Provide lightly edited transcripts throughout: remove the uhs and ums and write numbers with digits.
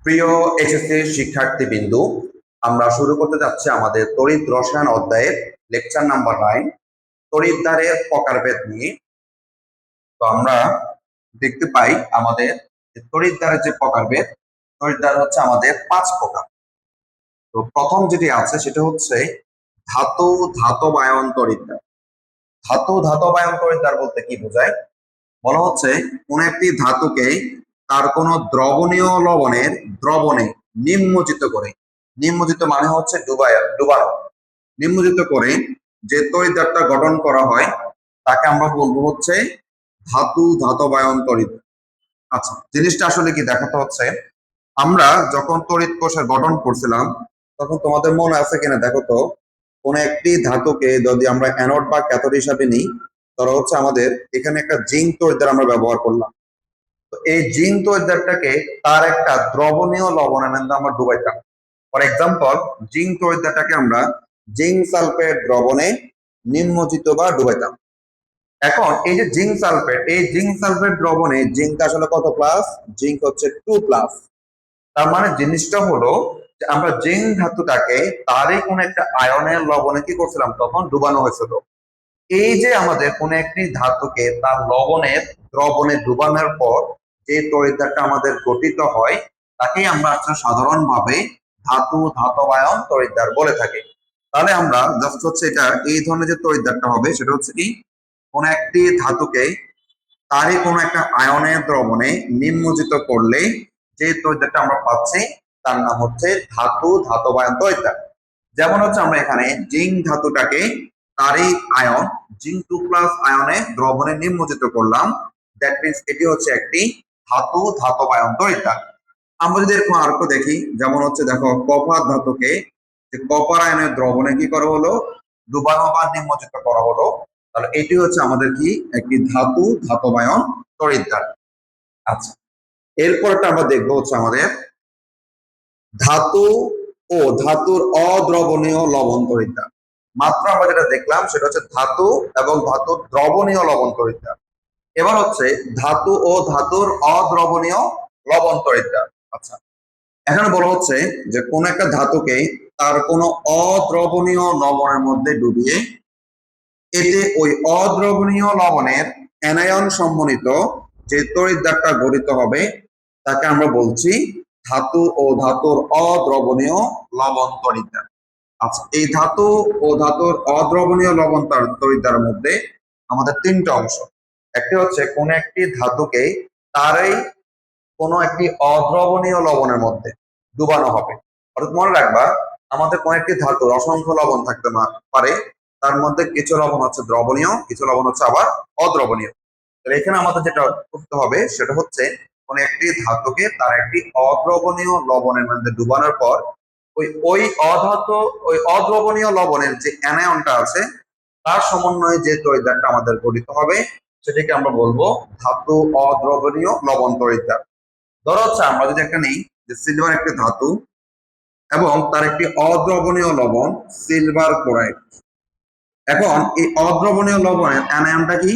প্রিয় এইচএসসি শিক্ষার্থীবৃন্দু, আমরা শুরু করতে যাচ্ছি আমাদের তড়িৎ রসায়ন অধ্যায়ের লেকচার নাম্বার 9 তড়িৎদ্বারের প্রকারভেদ নিয়ে। তো আমরা দেখতে পাই আমাদের তড়িৎদ্বারের যে প্রকারভেদ, তড়িৎদ্বার হচ্ছে আমাদের 5 প্রকার। তো প্রথম যেটি আছে সেটা হচ্ছে ধাতু ধাতবায়ন তড়িৎদ্বার। ধাতু ধাতবায়ন তড়িৎদ্বার বলতে কি বোঝায়? বলা হচ্ছে কোন একটি ধাতুকে তার কোন দ্রবণীয় লবণের দ্রবণে নিমজ্জিত করে, নিমজ্জিত মানে হচ্ছে ডুবানো, নিমজ্জিত করে যে তড়িৎদ্বারটা গঠন করা হয় তাকে আমরা বলবো হচ্ছে ধাতু ধাতবায়ন তড়িৎ। আচ্ছা, জিনিসটা আসলে কি দেখাতে হচ্ছে, আমরা যখন তড়িৎ কোষের গঠন করছিলাম তখন তোমাদের মনে আছে কিনা দেখো তো, কোন একটি ধাতুকে যদি আমরা অ্যানোড বা ক্যাথোড হিসাবে নিই, ধরো হচ্ছে আমাদের এখানে একটা জিঙ্ক তড়িৎদ্বার আমরা ব্যবহার করলাম। তো এই জিঙ্ক তড়িৎদ্বারটাকে তার একটা দ্রবণীয় লবণের মধ্যে আমরা ডুবাইতাম। ফর এক্সাম্পল, জিঙ্ক তড়িৎদ্বারটাকে আমরা জিঙ্ক সালফেট দ্রবণে নিমজ্জিত বা ডুবাইতাম। এখন এই যে জিঙ্ক সালফেট, এই জিঙ্ক সালফেট দ্রবণে জিঙ্ক আসলে কত প্লাস? জিঙ্ক হচ্ছে 2 প্লাস। তার মানে জিনিসটা হলো যে আমরা জিঙ্ক ধাতুটাকে তারই কোন একটা আয়নের লবণে কি করছিলাম, তখন ডুবানো হয়েছিল। এই যে আমাদের কোন একটি ধাতুকে তার লবণের দ্রবণে ডুবানোর পর যে তড়িৎদ্বারটা আমাদের গঠিত হয় তাকেই আমরা আসলে সাধারণভাবে ধাতু ধাতবায়ন তড়িৎদ্বার বলে থাকি। তাহলে আমরা জাস্ট হচ্ছে এটা, এই ধরনের যে তড়িৎদ্বারটা হবে সেটা হচ্ছে কি, কোন একটি ধাতুকে তারই কোন একটা আয়নের দ্রবণে নিমজ্জিত করলে যে তড়িৎদ্বারটা আমরা পাচ্ছি তার নাম হচ্ছে ধাতু ধাতবায়ন তড়িৎদ্বার। যেমন হচ্ছে আমরা এখানে জিঙ্ক ধাতুটাকে তারই আয়ন জিঙ্ক 2 প্লাস আয়নে দ্রবণে নিমজ্জিত করলাম, দ্যাট মিন্স এটি হচ্ছে একটি ধাতু ধাতবায়ন তড়িৎদ্বার। আমরা যদি এরকম আর একটু দেখি, যেমন হচ্ছে দেখো কপার ধাতুকে যে কপার আয়নের দ্রবণে কি করা হলো, ডুবানো বা নিমজ্জিত করা হলো, তাহলে এটি হচ্ছে আমাদের কি একটি ধাতু ধাতবায়ন তড়িৎদ্বার। আচ্ছা, এরপরটা আমরা দেখবো হচ্ছে আমাদের ধাতু ও ধাতুর অদ্রবণীয় লবণ তড়িৎদ্বার। মাত্র আমরা যেটা দেখলাম সেটা হচ্ছে ধাতু এবং ধাতুর দ্রবণীয় লবণ তড়িৎদ্বার। এবার হচ্ছে ধাতু ও ধাতুর অদ্রবণীয় লবণ তড়িৎদ্বার। আচ্ছা, এখানে বলা হচ্ছে যে কোন একটা ধাতুকে তার কোনো অদ্রবণীয় লবণের মধ্যে ডুবিয়ে এতে ওই অদ্রবণীয় লবণের অ্যানায়ন সম্বলিত যে তড়িৎদ্বারটা গঠিত হবে তাকে আমরা বলছি ধাতু ও ধাতুর অদ্রবণীয় লবণ তড়িৎদ্বার। আচ্ছা, এই ধাতু ও ধাতুর অদ্রবণীয় লবণ তড়িৎদ্বারের মধ্যে আমাদের 3টা অংশ। একটি হচ্ছে কোন একটি ধাতুকে তারই কোনো একটি অদ্রবণীয় লবণের মধ্যে ডুবানো হবে। অর্থাৎ মনে রাখবা, আমাদের কোন একটি ধাতুর অসংখ্য লবণ থাকতে পারে, তার মধ্যে কিছু লবণ হচ্ছে দ্রবণীয়, কিছু লবণ হচ্ছে আবার অদ্রবণীয়। তাহলে এখানে আমাদের যেটা করতে হবে সেটা হচ্ছে কোন একটি ধাতুকে তার একটি অদ্রবণীয় লবণের মধ্যে ডুবানোর পর ওই ওই অদ্রবণীয় লবণের যে অ্যানায়নটা আছে তার সমন্বয়ে যে তড়িৎদ্বারটা আমাদের গঠিত হবে সেটাকে আমরা বলবো ধাতু অদ্রবণীয় লবণ তড়িৎদ্বার। ধরো হচ্ছে আমরা যদি একটা নেই যে সিলভার একটি ধাতু এবং তার একটি অদ্রবণীয় লবণ সিলভার ক্লোরাইড। এখন এই অদ্রবণীয় লবণের অ্যানায়নটা কি,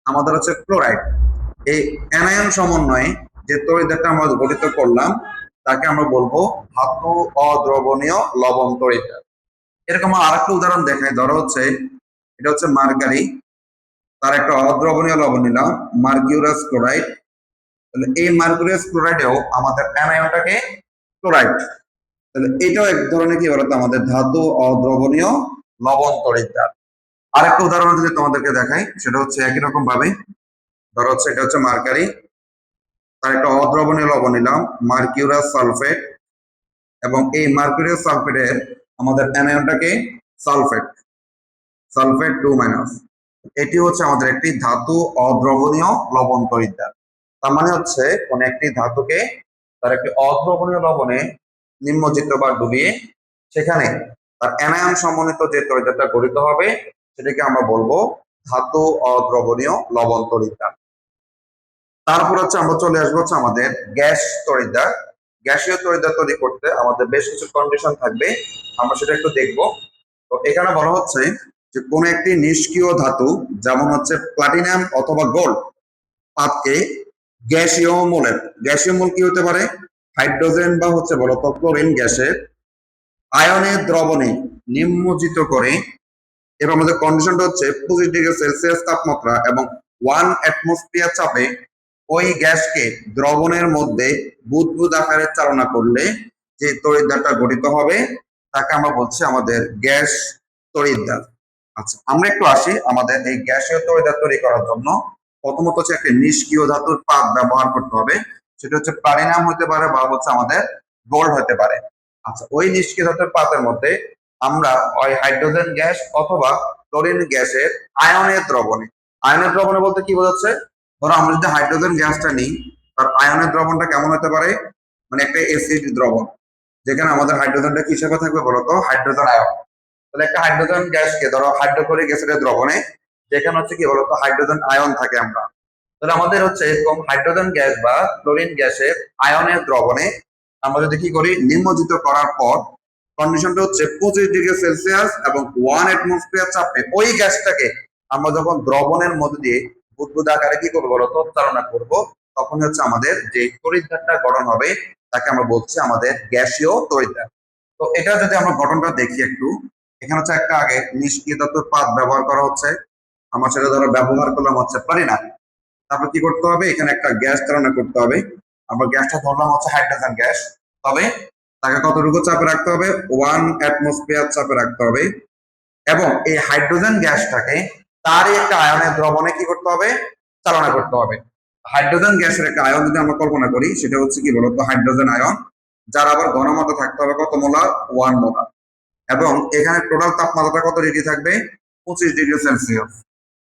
আমাদের হচ্ছে ক্লোরাইড। এই অ্যানায়ন সমন্বয়ে যে তড়িৎদ্বারটা আমরা গঠিত করলাম তাকে আমরা বলবো ধাতু অদ্রবণীয় লবণ তড়িৎদ্বার। এরকম আরেকটা উদাহরণ দেখাই, ধরো হচ্ছে এটা হচ্ছে মার্কারি, তার একটা অদ্রবণীয় লবণ নিলাম মার্কিউরাস ক্লোরাইড। তাহলে এই মার্কুরিয়াস ক্লোরাইডেও আমাদের অ্যানায়নটাকে ক্লোরাইড। তাহলে এটাও এক ধরনের কি বলতো আমাদের ধাতু অদ্রবণীয় লবণ তড়িৎদ্বার। আরেকটা উদাহরণ যদি তোমাদেরকে দেখাই সেটা হচ্ছে একই রকম ভাবে, ধরো হচ্ছে এটা হচ্ছে মার্কারি, তার একটা অদ্রবণীয় লবণ নিলাম মার্কিউরাস সালফেট, এবং এই মার্কিউরাস সালফেটের আমাদের অ্যানায়নটাকে সালফেট, সালফেট 2 মাইনাস। এটি হচ্ছে আমাদের একটি ধাতু অদ্রবণীয় লবণ তড়িৎদ্বার। তার মানে হচ্ছে কোন একটি ধাতুকে তার একটি অদ্রবণীয় লবণে নিমজ্জিত বা ডুবিয়ে সেখানে তার অ্যানায়ন সমন্বিত যে তড়িৎদ্বারটা গঠিত হবে সেটাকে আমরা বলবো ধাতু অদ্রবণীয় লবণ তড়িৎদ্বার। তারপর হচ্ছে আমরা চলে আসবো হচ্ছে আমাদের গ্যাস তড়িৎদ্বার। গ্যাসীয় তড়িৎদ্বার তৈরি করতে আমাদের বেশ কিছু কন্ডিশন থাকবে, আমরা সেটা একটু দেখবো। তো এখানে বলা হচ্ছে যে কোন একটি নিষ্ক্রিয় ধাতু যেমন হচ্ছে প্লাটিনাম অথবা গোল্ড পাতকে গ্যাসীয় মূল কি হতে পারে, হাইড্রোজেন বা হচ্ছে বলতো ক্লোরিন গ্যাসের আয়নের দ্রবণে নিমজ্জিত করে, এবং আমাদের কন্ডিশনটা হচ্ছে 25°C তাপমাত্রা এবং 1 অ্যাটমসফিয়ার চাপে ওই গ্যাসকে দ্রবণের মধ্যে বুদবুদ আকারে চালনা করলে যে তড়িৎদ্বারটা গঠিত হবে তাকে আমরা বলছি আমাদের গ্যাস তড়িৎদ্বার। আচ্ছা, আমরা একটু আসি আমাদের এই গ্যাসীয় তড়িৎদ্বার তৈরি করার জন্য প্রথমত হচ্ছে একটা নিষ্ক্রিয় ধাতুর পাত ব্যবহার করতে হবে। সেটা হচ্ছে প্লাটিনাম হতে পারে বা হচ্ছে আমাদের গোল্ড হতে পারে। আচ্ছা, ওই নিষ্ক্রিয় ধাতুর পাতের মধ্যে আমরা ওই হাইড্রোজেন গ্যাস অথবা ক্লোরিন গ্যাসের আয়নের দ্রবণে, আয়নের দ্রবণে বলতে কি বোঝাচ্ছে, ধরো আমরা যদি হাইড্রোজেন গ্যাসটা নিই, তার আয়নের দ্রবণটা কেমন হতে পারে, মানে একটা অ্যাসিড দ্রবণ, যেখানে আমাদের হাইড্রোজেনটা কি হিসেবে থাকবে বলতো, হাইড্রোজেন আয়ন। তাহলে একটা হাইড্রোজেন গ্যাসকে ধরো হাইড্রোক্লোরিক অ্যাসিডের দ্রবণে, যেখানে হচ্ছে কি বলতো হাইড্রোজেন আয়ন থাকে আমরা, তাহলে আমাদের হচ্ছে এরকম হাইড্রোজেন গ্যাস বা ক্লোরিন গ্যাসের আয়নের দ্রবণে আমরা যদি কি করি, নিমজ্জিত করার পর কন্ডিশনটা হচ্ছে 25°C এবং 1 অ্যাটমসফিয়ার চাপে ওই গ্যাসটাকে আমরা যখন দ্রবণের মধ্যে দিয়ে বুদবুদ আকারে কি করবো বলতো চালনা করব, তখন হচ্ছে আমাদের যে তড়িৎদ্বারটা গঠন হবে তাকে আমরা বলছি আমাদের গ্যাসীয় তড়িৎদ্বার। তো এটা যদি আমরা গঠনটা দেখি একটু, এখানে হচ্ছে একটা আগে নিষ্ক্রিয় ধাতুর পাত ব্যবহার করা হচ্ছে, আমরা সেটা ধরো ব্যবহার করলাম হচ্ছে প্লাটিনাম। তারপর কি করতে হবে, এখানে একটা গ্যাস চালনা করতে হবে, আমরা গ্যাসটা ধরলাম হচ্ছে হাইড্রোজেন গ্যাস, তবে তাকে কতটুকু চাপে রাখতে হবে, 1 অ্যাটমসফিয়ার চাপে রাখতে হবে, এবং এই হাইড্রোজেন গ্যাসটাকে তারই একটা আয়নের দ্রবণে কি করতে হবে, চালনা করতে হবে। হাইড্রোজেন গ্যাসের একটা আয়ন যদি আমরা কল্পনা করি, সেটা হচ্ছে কি বলতো হাইড্রোজেন আয়ন, যার আবার ঘনমাত্রা থাকতে হবে কত মোলার, 1 মোলার, এবং এখানে টোটাল তাপমাত্রাটা কত ডিগ্রি থাকবে, 25°C।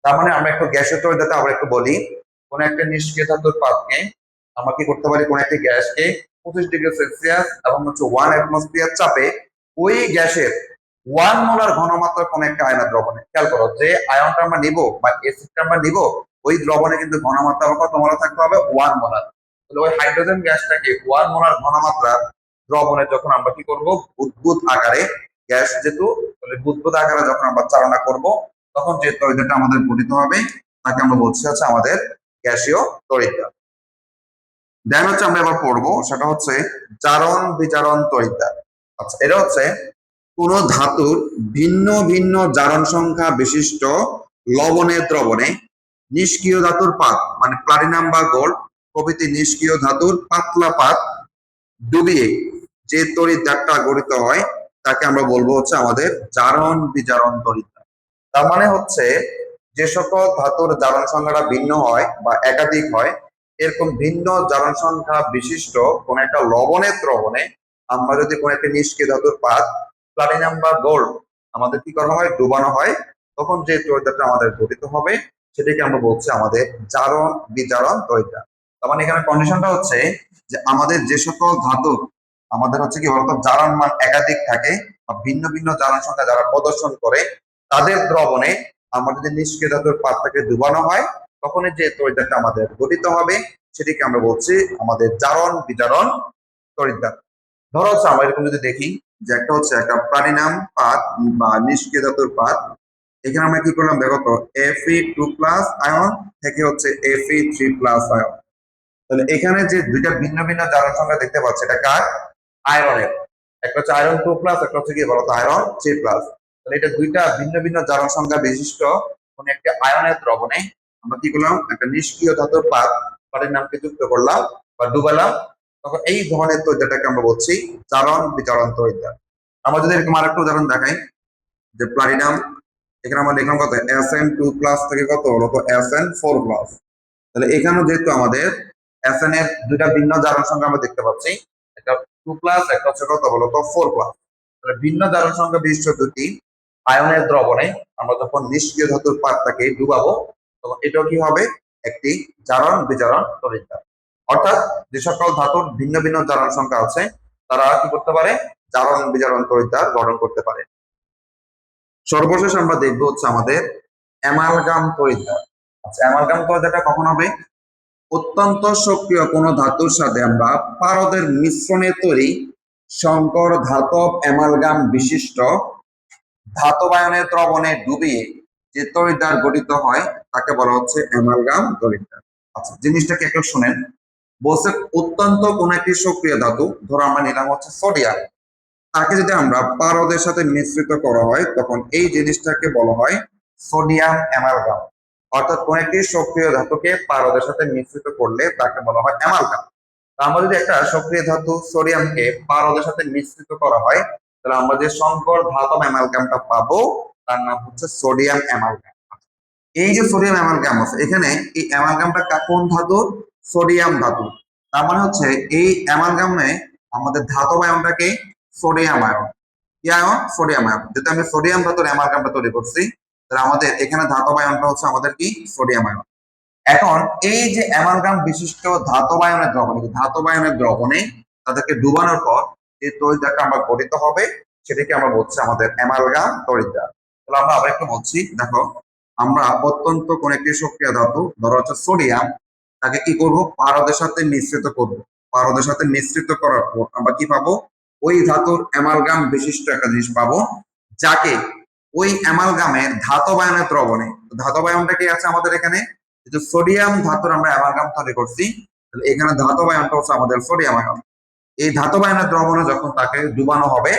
তার মানে আমরা একটু গ্যাসের তরিদাতে আবার একটু বলি, কোন একটা নিষ্ক্রিয় ধাতুর পাতকে আমরা কি করতে পারি, কোন একটা গ্যাসকে 25°C এবং হচ্ছে 1 অ্যাটমসফিয়ার চাপে ওই গ্যাসের 1 মোলার ঘনমাত্রা কোন একটা আয়নের দ্রবণে, খেয়াল করো যে আয়নটা আমরা নিব বা অ্যাসিডটা আমরা নিব, ওই দ্রবণে কিন্তু ঘনমাত্রা কত মোলার থাকতে হবে, 1 মোলার। তাহলে ওই হাইড্রোজেন গ্যাসটাকে 1 মোলার ঘনমাত্রা দ্রবণে যখন আমরা কি করব, বুদবুদ আকারে, গ্যাস যেহেতু, তাহলে বুদবুদ আকারে যখন আমরা চালনা করব, তখন যে তড়িৎদ্বারটা আমাদের গঠিত হবে তাকে আমরা বলছি হচ্ছে আমাদের গ্যাসীয় তড়িৎদ্বার। দেন হচ্ছে আমরা এবার পড়বো, সেটা হচ্ছে জারণ বিজারণ তড়িৎদ্বার। আচ্ছা, এটা হচ্ছে কোন ধাতুর ভিন্ন ভিন্ন জারণ সংখ্যা বিশিষ্ট লবণের দ্রবণে নিষ্ক্রিয় ধাতুর পাত, মানে প্লাটিনাম বা গোল্ড প্রভৃতি নিষ্ক্রিয় ধাতুর পাতলা পাত ডুবিয়ে যে তড়িৎদ্বারটা গঠিত হয় তাকে আমরা বলবো হচ্ছে আমাদের জারণ বিজারণ তড়িৎদ্বার। তার মানে হচ্ছে যে সকল ধাতুর জারণ সংখ্যাটা ভিন্ন হয় বা একাধিক হয়, এরকম ভিন্ন জারণ সংখ্যা বিশিষ্ট কোন একটা লবণের দ্রবণে আমরা যদি কোন একটা নিষ্ক্রিয় ধাতুর পাত প্লাটিনাম বা গোল্ড আমাদের কি করা হয়, ডুবানো হয়, তখন যে তড়িৎদ্বারটা আমাদের গঠিত হবে সেটাকে আমরা বলছি আমাদের জারণ বিজারণ তড়িৎদ্বার। তার মানে এখানে কন্ডিশনটা হচ্ছে যে আমাদের যে সকল ধাতু আমাদের হচ্ছে কি বলতো জারণ মান একাধিক থাকে বা ভিন্ন ভিন্ন জারণ সংখ্যা যারা প্রদর্শন করে, তাদের দ্রবণে আমরা যদি নিষ্ক্রিয় ধাতুর পাতটাকে ডুবানো হয়, তখন যে তড়িৎদ্বারটা আমাদের গঠিত হবে সেটিকে আমরা বলছি আমাদের জারণ বিজারণ তড়িৎদ্বার। ধরো হচ্ছে আমরা এরকম যদি দেখি যে একটা হচ্ছে একটা প্লাটিনাম পাত বা নিষ্ক্রিয় ধাতুর পাত, এখানে আমরা কি করলাম দেখো তো, Fe2+ আয়ন থেকে হচ্ছে Fe3+ আয়ন। তাহলে এখানে যে দুইটা ভিন্ন ভিন্ন জারণ সংখ্যা দেখতে পাচ্ছি, এটা কার, আয়রনের, একটা হচ্ছে আয়রন 2+, একটা হচ্ছে কি বলতো আয়রন 3+। তাহলে এটা দুইটা ভিন্ন ভিন্ন জারণ সংখ্যা বিশিষ্ট কোন একটা আয়নের দ্রবণে আমরা কি করলাম, একটা নিষ্ক্রিয় ধাতুর পাত পাটের নামকে যুক্ত করলাম বা ডুবালাম, তখন এই ধরনের তড়িৎদ্বারটাকে আমরা বলছি জারণ বিজারণ তড়িৎদ্বার। আমরা যদি এরকম আরেকটা উদাহরণ দেখাই, যে প্লাটিনাম, এখানে আমরা দেখলাম কত, Sn2+ থেকে কত হলো তো Sn4+। তাহলে এখানেও যেহেতু আমাদের Sn এর দুইটা ভিন্ন জারণ সংখ্যা আমরা দেখতে পাচ্ছি, একটা 2+, একটা হচ্ছে কত বলো তো 4+। তাহলে ভিন্ন জারণ সংখ্যা বিশিষ্ট দুটি আয়নের দ্রবণে আমরা যখন নিষ্ক্রিয় ধাতুর পাতটাকে ডুবাবো, তখন এটাও কি হবে, একটি জারণ বিজারণ তড়িৎদ্বার। অর্থাৎ যে সকল ধাতুর ভিন্ন ভিন্ন জারণ সংখ্যা আছে তারা কি করতে পারে, জারণ বিজারণ তড়িৎদ্বার গঠন করতে পারে। সর্বশেষ আমরা দেখবো হচ্ছে আমাদের অ্যামালগাম তড়িৎদ্বার। আচ্ছা, অ্যামালগাম তড়িৎদ্বারটা কখন হবে, অত্যন্ত সক্রিয় কোন ধাতুর সাথে আমরা পারদের মিশ্রণে তৈরি সংকর ধাতব অ্যামালগাম বিশিষ্ট ধাতব আয়নের দ্রবণে ডুবিয়ে যে তড়িৎদ্বার গঠিত হয় তাকে বলা হচ্ছে অ্যামালগাম তড়িৎদ্বার। আচ্ছা, জিনিসটাকে একটু শুনেন, বলছে অত্যন্ত কোন একটি সক্রিয় ধাতু, ধরো আমরা নিলাম হচ্ছে সোডিয়াম, তাকে যদি আমরা পারদের সাথে মিশ্রিত করা হয় তখন এই জিনিসটাকে বলা হয় সোডিয়াম অ্যামালগাম। অর্থাৎ কোন একটি সক্রিয় ধাতুকে পারদের সাথে মিশ্রিত করলে তাকে বলা হয় অ্যামালগাম। আমরা যদি একটা সক্রিয় ধাতু সোডিয়ামকে পারদের সাথে মিশ্রিত করা হয় তাহলে আমরা যে সংকর ধাতব অ্যামালগামটা পাবো তার নাম হচ্ছে সোডিয়াম অ্যামালগাম। এই যে সোডিয়াম অ্যামালগাম আছে এখানে এই অ্যামালগামটা কোন ধাতু? সোডিয়াম ধাতু। তার মানে হচ্ছে এই অ্যামালগামে আমাদের ধাতব আয়নটাকে সোডিয়াম আয়ন। কি আয়ন? Sodium ion. যেহেতু আমি সোডিয়াম ধাতুর অ্যামালগামটা তৈরি করছি তাহলে আমাদের এখানে ধাতব আয়নটা হচ্ছে আমাদের কি? Sodium ion. এখন এই যে অ্যামালগাম বিশিষ্ট ধাতব আয়নের দ্রবণে তাদেরকে ডুবানোর পর যে তরিদ্রারটা আমরা গঠিত হবে সেটাকে আমরা বলছি আমাদের অ্যামালগাম তরিদ্রার। তাহলে আমরা আবার একটু বলছি, দেখো আমরা অত্যন্ত কোন একটি সক্রিয় ধাতু ধরো হচ্ছে সোডিয়াম, তাকে কি করব? পারদের সাথে মিশ্রিত করব। পারদের সাথে মিশ্রিত করার পর আমরা কি পাবো? ওই ধাতুর অ্যামালগাম বিশিষ্ট একটা জিনিস পাবো, যাকে ওই অ্যামালগামের ধাতব আয়নের দ্রবণে, ধাতব আয়নটা কি আছে আমাদের এখানে? যে সোডিয়াম ধাতুর আমরা অ্যামালগাম তৈরি করছি, এখানে ধাতব আয়নটা হচ্ছে আমাদের সোডিয়াম আয়ন। এই ধাতব আয়নের দ্রবণে যখন তাকে ডুবানো হবে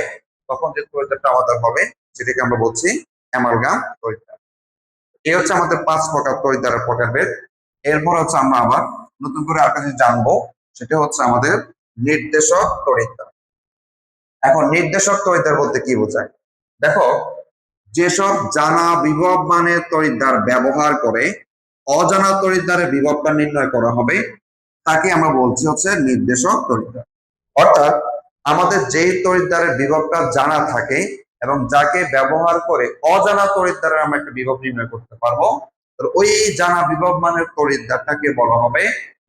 তখন যে তরিদ্রারটা আমাদের হবে সেটাকে আমরা বলছি অ্যামালগাম তরিদ্রার। এই হচ্ছে আমাদের 5 প্রকার তরিদ্রারের প্রকারভেদ। এরপর হচ্ছে আমরা আবার নতুন করে আর কাছে জানবো, সেটা হচ্ছে আমাদের নির্দেশক তরিদ্রার। এখন নির্দেশক তরিদ্রার বলতে কি বোঝায়? দেখো, যেসব জানা বিভব মানের তড়িৎদ্বার ব্যবহার করে অজানা তড়িৎদ্বারের বিভবটা নির্ণয় করা হবে তাকে আমরা বলছি হচ্ছে নির্দেশক তড়িৎদ্বার। অর্থাৎ আমাদের যেই তড়িৎদ্বারের বিভবটা জানা থাকে এবং যাকে ব্যবহার করে অজানা তড়িৎদ্বারের আমরা একটা বিভব নির্ণয় করতে পারবো, ওই জানা বিভব মানের তড়িৎদ্বারটাকে বলা হবে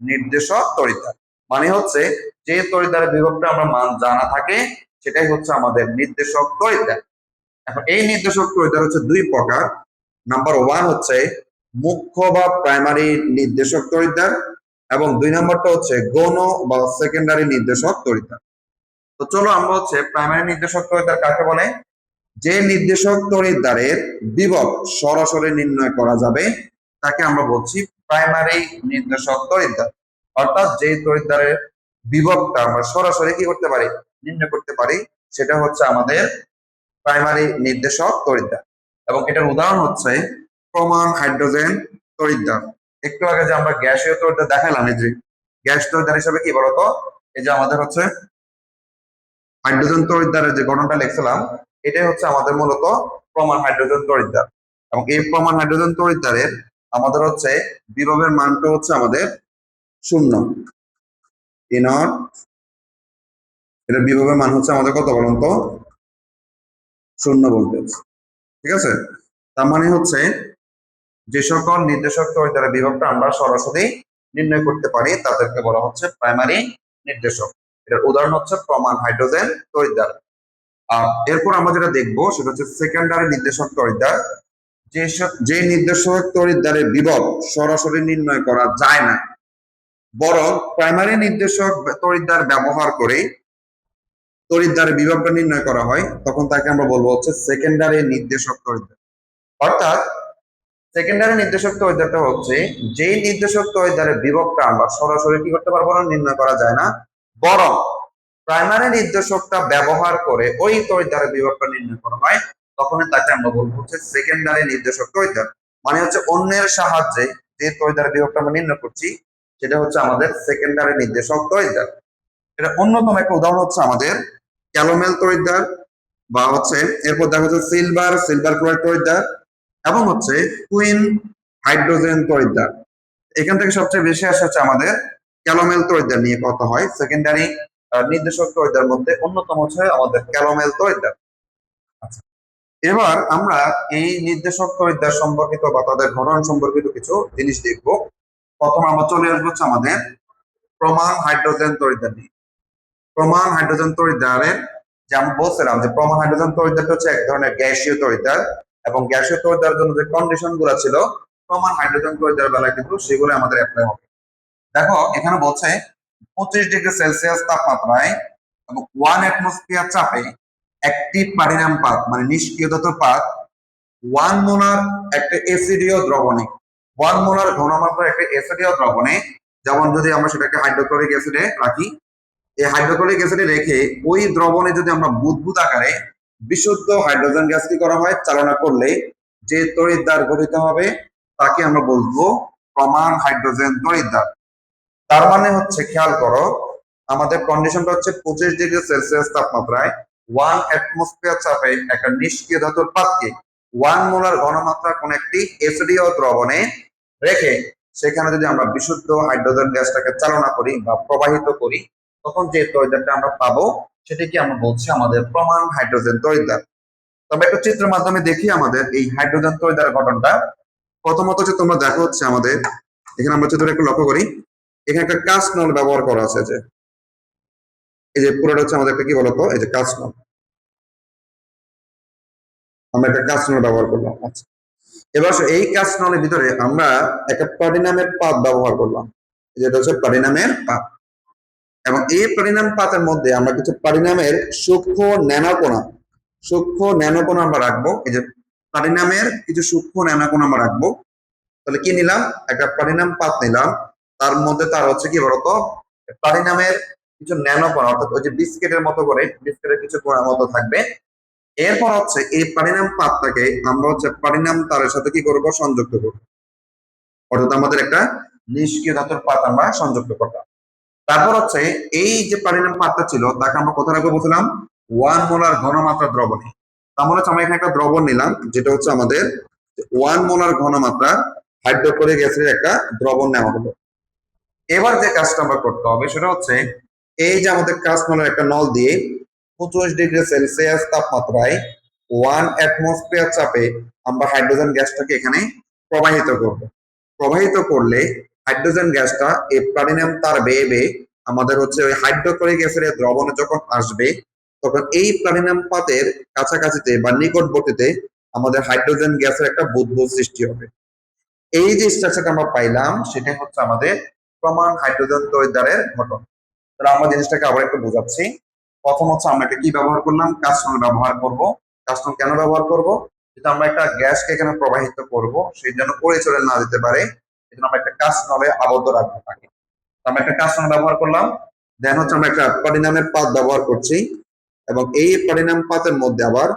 নির্দেশক তড়িৎদ্বার। মানে হচ্ছে যে তড়িৎদ্বারের বিভবটা আমরা মান জানা থাকে সেটাই হচ্ছে আমাদের নির্দেশক তড়িৎদ্বার। এখন এই নির্দেশক তড়িৎদ্বার হচ্ছে 2 প্রকার। নাম্বার 1 হচ্ছে মুখ্য বা প্রাইমারি নির্দেশক তড়িৎদ্বার এবং 2 নম্বরটা হচ্ছে গৌণ বা সেকেন্ডারি নির্দেশক তড়িৎদ্বার। তো চলো আমরা হচ্ছে প্রাইমারি নির্দেশক তড়িৎদ্বার কাকে বলে? যে নির্দেশক তড়িৎদ্বারের বিভব সরাসরি নির্ণয় করা যাবে তাকে আমরা বলছি প্রাইমারি নির্দেশক তড়িৎদ্বার। অর্থাৎ যে তড়িৎদ্বারের বিভবটা আমরা সরাসরি কি করতে পারি? নির্ণয় করতে পারি, সেটা হচ্ছে আমাদের প্রাইমারি নির্দেশক তড়িৎদ্বার। এবং এটার উদাহরণ হচ্ছে প্রমাণ হাইড্রোজেন তড়িৎদ্বার। একটু আগে যে আমরা গ্যাসীয় তড়িৎদ্বার দেখালাম, এই যে গ্যাস তড়িৎদ্বার হিসেবে কি বলতো, এই যে আমাদের হচ্ছে হাইড্রোজেন তড়িৎদ্বারের যে গঠনটা লিখছিলাম এটাই হচ্ছে আমাদের মূলত প্রমাণ হাইড্রোজেন তড়িৎদ্বার। এবং এই প্রমাণ হাইড্রোজেন তড়িৎদ্বারের আমাদের হচ্ছে বিভবের মানটা হচ্ছে আমাদের 0 ই নট। এটা বিভবের মান হচ্ছে আমাদের কত বলুন তো? 0 ভোল্টেজ। ঠিক আছে? তার মানে হচ্ছে যে সকল নির্দেশক তড়িৎদ্বারের বিভবটা আমরা সরাসরি নির্ণয় করতে পারি তাদেরকে বলা হচ্ছে প্রাইমারি নির্দেশক। এটার উদাহরণ হচ্ছে প্রমাণ হাইড্রোজেন তড়িৎদ্বার। আর এরপর আমরা যেটা দেখবো সেটা হচ্ছে সেকেন্ডারি নির্দেশক তড়িৎদ্বার। যে নির্দেশক তড়িৎদ্বারের বিভব সরাসরি নির্ণয় করা যায় না, বরং প্রাইমারি নির্দেশক তড়িৎদ্বার ব্যবহার করে তড়িৎদ্বারের বিভবটা নির্ণয় করা হয়, তখন তাকে আমরা বলবো হচ্ছে সেকেন্ডারি নির্দেশক তড়িৎদ্বার। অর্থাৎ সেকেন্ডারি নির্দেশক তড়িৎদ্বারটা হচ্ছে যে নির্দেশক তড়িৎদ্বারের বিভবটা আমরা সরাসরি কি করতে পারবো না, নির্ণয় করা যায় না, বরং প্রাইমারি নির্দেশকটা ব্যবহার করে ওই তড়িৎদ্বারের বিভবটা নির্ণয় করা হয়, তখন তাকে আমরা বলবো হচ্ছে সেকেন্ডারি নির্দেশক তড়িৎদ্বার। মানে হচ্ছে অন্যের সাহায্যে যে তড়িৎদ্বারের বিভবটা আমরা নির্ণয় করছি সেটা হচ্ছে আমাদের সেকেন্ডারি নির্দেশক তড়িৎদ্বার। এটা অন্যতম একটা উদাহরণ হচ্ছে আমাদের ক্যালোমেল তড়িৎদ্বার, বা হচ্ছে এরপর দেখা যাচ্ছে সিলভার ক্লোরাইড তড়িৎদ্বার এবং হচ্ছে কুইন হাইড্রোজেন তড়িৎদ্বার। এখান থেকে সবচেয়ে বেশি আসে হচ্ছে আমাদের ক্যালোমেল তড়িৎদ্বার নিয়ে কথা হয়। সেকেন্ডারি নির্দেশক তড়িৎদ্বার মধ্যে অন্যতম হচ্ছে আমাদের ক্যালোমেল তড়িৎদ্বার। আচ্ছা, এবার আমরা এই নির্দেশক তড়িৎদ্বার সম্পর্কিত বা তাদের ঘটনা সম্পর্কিত কিছু জিনিস দেখব। প্রথম আমরা চলে আসবো হচ্ছে আমাদের প্রমাণ হাইড্রোজেন তড়িৎদ্বার নিয়ে। প্রমাণ হাইড্রোজেন তড়িৎদ্বারের যে আমি বলছিলাম যে প্রমাণ হাইড্রোজেন তড়িৎদ্বারটা হচ্ছে এক ধরনের গ্যাসীয় তড়িৎদ্বার, এবং গ্যাসীয় তড়িৎদ্বারের জন্য যে কন্ডিশন গুলো ছিল প্রমাণ হাইড্রোজেন তড়িৎদ্বার বেলায় কিন্তু সেগুলো আমাদের অ্যাপ্লাই হবে। দেখো এখানে বলছে 25 ডিগ্রি সেলসিয়াস তাপমাত্রায় এবং 1 অ্যাটমসফিয়ার চাপে একটি পারিনাম পাত মানে নিষ্ক্রিয় ধাতুর পাত 1 মোলার একটা অ্যাসিডীয় দ্রবণে, 1 মোলার ঘনমাত্রার একটা অ্যাসিডীয় দ্রবণে যেমন যদি আমরা সেটাকে হাইড্রোক্লোরিক অ্যাসিডে রাখি, এই হাইড্রোক্লোরিক অ্যাসিডে রেখে ওই দ্রবণে যদি আমরা বুদবুদ আকারে বিশুদ্ধ হাইড্রোজেন গ্যাস কি করা হয়, চালনা করলে যে তড়িৎদ্বার গঠিত হবে তাকে আমরা বলবো প্রমাণ হাইড্রোজেন তড়িৎদ্বার। তার মানে হচ্ছে খেয়াল করো, আমাদের কন্ডিশনটা হচ্ছে 25°C তাপমাত্রায় 1 অ্যাটমসফিয়ার চাপে একটা নিষ্ক্রিয় ধাতুর পাতকে 1 মোলার ঘনমাত্রা কোন একটি এসিডীয় দ্রবণে রেখে সেখানে যদি আমরা বিশুদ্ধ হাইড্রোজেন গ্যাসটাকে চালনা করি বা প্রবাহিত করি, তখন যে তড়িৎদ্বারটা আমরা পাবো সেটাকে আমরা বলছি আমাদের প্রমাণ হাইড্রোজেন তড়িৎদ্বার। তবে একটা চিত্রের মাধ্যমে দেখি আমাদের এই হাইড্রোজেন তড়িৎদ্বার গঠনটা। প্রথমত হচ্ছে তোমরা দেখো হচ্ছে আমাদের এখানে আমরা চিত্রটা একটু লক্ষ্য করি, এখানে একটা কাস্ট নল ব্যবহার করা আছে, যে এই যে পুরোটা হচ্ছে আমাদের একটা কি বলতো, এই যে কাস্ট নল, আমরা একটা কাস্ট নল ব্যবহার করলাম। আচ্ছা, এবার এই কাস্ট নলের ভিতরে আমরা একটা প্লাটিনামের পাত ব্যবহার করলাম, যেটা হচ্ছে প্লাটিনামের পাত। এবং এই প্লাটিনাম পাতের মধ্যে আমরা কিছু প্লাটিনামের সূক্ষ্ম ন্যানোকণা আমরা রাখবো। এই যে প্লাটিনামের কিছু সূক্ষ্ম ন্যানোকণা আমরা রাখবো। তাহলে কি নিলাম, একটা প্লাটিনাম পাত নিলাম, তার মধ্যে তার হচ্ছে কি বলতো প্লাটিনামের কিছু ন্যানোকণা, অর্থাৎ ওই যে বিস্কিটের মতো করে বিস্কিটের কিছু কোণার মতো থাকবে। এরপর হচ্ছে এই প্লাটিনাম পাতটাকে আমরা হচ্ছে প্লাটিনাম তারের সাথে কি করব, সংযুক্ত করব। অর্থাৎ আমাদের একটা নিষ্ক্রিয় ধাতুর পাত আমরা সংযুক্ত করলাম। তারপর হচ্ছে এই যে প্লাটিনাম পাতটা ছিল তাকে আমরা কোথায় রাখবো বলছিলাম, 1 মোলার ঘনমাত্রা দ্রবণে। তার মানে হচ্ছে আমরা এখানে একটা দ্রবণ নিলাম, যেটা হচ্ছে আমাদের 1 মোলার ঘনমাত্রা হাইড্রোক্লোরিক অ্যাসিডের একটা দ্রবণ নেওয়া হলো। এবার যে কাজটা আমরা করতে হবে সেটা হচ্ছে এই যে আমাদের কাস্ট নলের একটা নল দিয়ে 25°C তাপমাত্রায় 1 অ্যাটমসফিয়ার চাপে আমরা হাইড্রোজেন গ্যাসটাকে এখানে প্রবাহিত করব। প্রবাহিত করলে হাইড্রোজেন গ্যাসটা এই প্লাটিনাম তার বেয়ে বেয়ে আমাদের হচ্ছে ওই হাইড্রোক্লোরিক অ্যাসিডের দ্রবণে যখন আসবে, তখন এই প্লাটিনাম পাতের কাছাকাছিতে বা নিকটবর্তীতে আমাদের হাইড্রোজেন গ্যাসের একটা বুদবুদ সৃষ্টি হবে। এই যে স্ট্রাকচারটা আমরা পাইলাম সেটা হচ্ছে আমাদের প্রমাণ হাইড্রোজেন তড়িৎদ্বারের গঠন। তাহলে আমরা জিনিসটাকে আবার একটু বোঝাচ্ছি। প্রথম হচ্ছে আমরা একটা কি ব্যবহার করলাম, কাস্টল ব্যবহার করব। কাস্টল কেন ব্যবহার করব, যেটা আমরা একটা গ্যাসকে এখানে প্রবাহিত করব সেই জন্য পড়ে চলে না যেতে পারে, এজন্য আমরা একটা কাস্টলে আবদ্ধ রাখবো তাকে। আমরা একটা কাস্টল ব্যবহার করলাম, দেন হচ্ছে আমরা একটা প্লাটিনামের পাত ব্যবহার করছি, এবং এই প্লাটিনাম পাতের মধ্যে আবার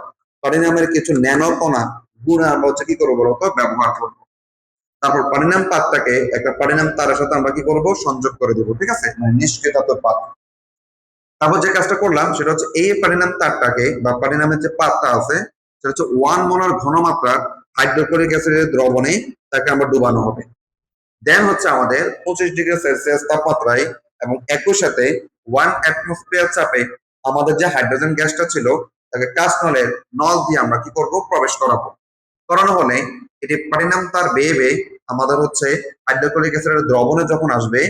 প্লাটিনামের কিছু ন্যানোকণা গুণ আমরা হচ্ছে কি করবো বলতো, ব্যবহার করবো। তারপর প্লাটিনাম পাতটাকে একটা প্লাটিনাম তারের সাথে আমরা কি করব, সংযোগ করে দেবো, ঠিক আছে, মানে নিষ্ক্রিয় ধাতুর পাত। তারপর যে কাজটা করলাম সেটা হচ্ছে এই প্লাটিনাম তারটাকে বা প্লাটিনামের যে পাতটা আছে সেটা হচ্ছে 1 মোলার ঘনমাত্রার হাইড্রোক্লোরিক অ্যাসিডের দ্রবণে তাকে আমরা ডুবানো হবে। দেন হচ্ছে আমাদের 25°C তাপমাত্রায় এবং একই সাথে 1 অ্যাটমসফিয়ার চাপে আমাদের যে হাইড্রোজেন গ্যাসটা ছিল তাকে কাস্ট নলের নল দিয়ে আমরা কি করব, প্রবেশ করাবো। করানো হলে এটি প্লাটিনাম তার বেয়ে বেয়ে আমাদের হচ্ছে হাইড্রোক্লোরিক অ্যাসিডের দ্রবণে যখন আসবে,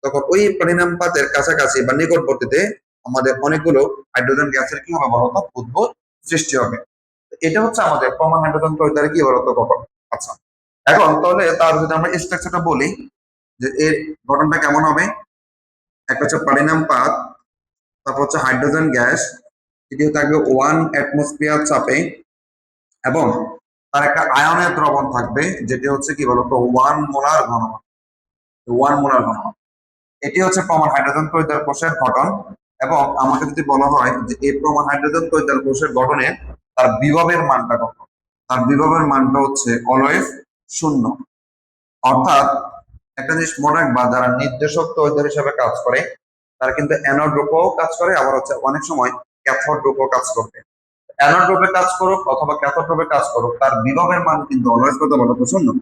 তখন ওই প্লাটিনাম পাতের কাছাকাছি বা নিকটবর্তীতে আমাদের অনেকগুলো হাইড্রোজেন গ্যাসের কি হবে বলতো, বুদবুদ সৃষ্টি হবে। এটা হচ্ছে আমাদের প্রমাণ হাইড্রোজেন তড়িৎদ্বারে কি বলতো গঠন। আচ্ছা, এখন তাহলে তার যদি আমরা স্ট্রাকচারটা বলি যে এর গঠনটা কেমন হবে, একটা হচ্ছে প্লাটিনাম পাত, তারপর হচ্ছে হাইড্রোজেন গ্যাস, এটি থাকবে 1 অ্যাটমসফিয়ার চাপে, এবং তার একটা আয়নের দ্রবণ থাকবে যেটি হচ্ছে কি বলতো 1 মোলার ঘনমাত্রা। 1 মোলার ঘনমাত্রা, এটি হচ্ছে প্রমাণ হাইড্রোজেন তড়িৎদ্বার কোষের গঠন। এবং আমাকে যদি বলা হয় যে এই প্রমাণ হাইড্রোজেন তড়িৎদ্বার কোষের গঠনে তার বিভবের মানটা কত, তার বিভবের মানটা হচ্ছে অলওয়েজ 0। অর্থাৎ একটা জিনিস মনে রাখবা, যারা নির্দেশক তড়িৎদ্বার হিসেবে কাজ করে তারা কিন্তু অ্যানোড রূপেও কাজ করে, আবার হচ্ছে অনেক সময় ক্যাথোড রূপেও কাজ করবে। অ্যানোড রূপে কাজ করুক অথবা ক্যাথোড রূপে কাজ করুক, তার বিভবের মান কিন্তু অলওয়েজ কত বলতো, 0।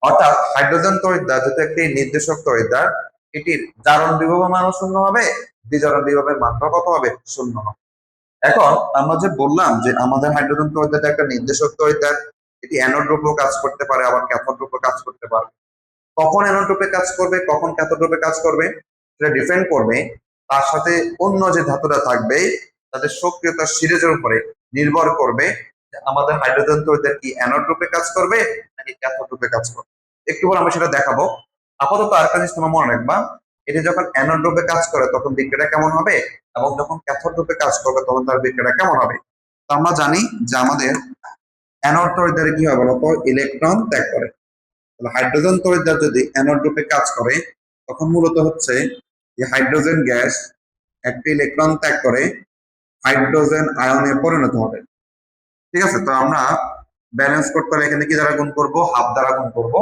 অর্থাৎ হাইড্রোজেন তড়িৎদ্বার যেটা একটি নির্দেশক তড়িৎদ্বার, এটির জারণ বিভবের মানও 0 হবে, বিজারণ বিভবের মানটাও কত হবে, 0 হবে। এখন আমরা যে বললাম যে আমাদের হাইড্রোজেন তড়িৎদ্বার একটা নির্দেশক তড়িৎদ্বার, এটি অ্যানোড রূপেও কাজ করতে পারে আবার ক্যাথোড রূপেও কাজ করতে পারে। কখন অ্যানোড রূপে কাজ করবে কখন ক্যাথোড রূপে কাজ করবে সেটা ডিপেন্ড করবে তার সাথে অন্য যে ধাতুটা থাকবে তাদের সক্রিয়তার সিরিজের উপরে নির্ভর করবে যে আমাদের হাইড্রোজেন তড়িৎদ্বার কি অ্যানোড রূপে কাজ করবে নাকি ক্যাথোড রূপে কাজ করবে। একটু পর আমরা সেটা দেখাবো। আপাতত আরেকটা জিনিস তোমরা মনে রাখবা, এটি যখন অ্যানোড রূপে কাজ করে তখন বিক্রিয়া কেমন হবে, এবং যখন ক্যাথোড রূপে কাজ করবে তখন তার বিক্রিয়া কেমন হবে। তো আমরা জানি যে আমাদের অ্যানোড তড়িৎদ্বারে কি হবে বলতো, ইলেকট্রন ত্যাগ করে। হাইড্রোজেন তড়িৎদ্বার যদি অ্যানোড রূপে কাজ করে তখন মূলত হচ্ছে যে হাইড্রোজেন গ্যাস একটি ইলেকট্রন ত্যাগ করে হাইড্রোজেন আয়নে পরিণত হবে। ঠিক আছে, তো আমরা ব্যালেন্স করতে হলে এখানে কি দ্বারা গুণ করব, হাফ দ্বারা গুণ করব।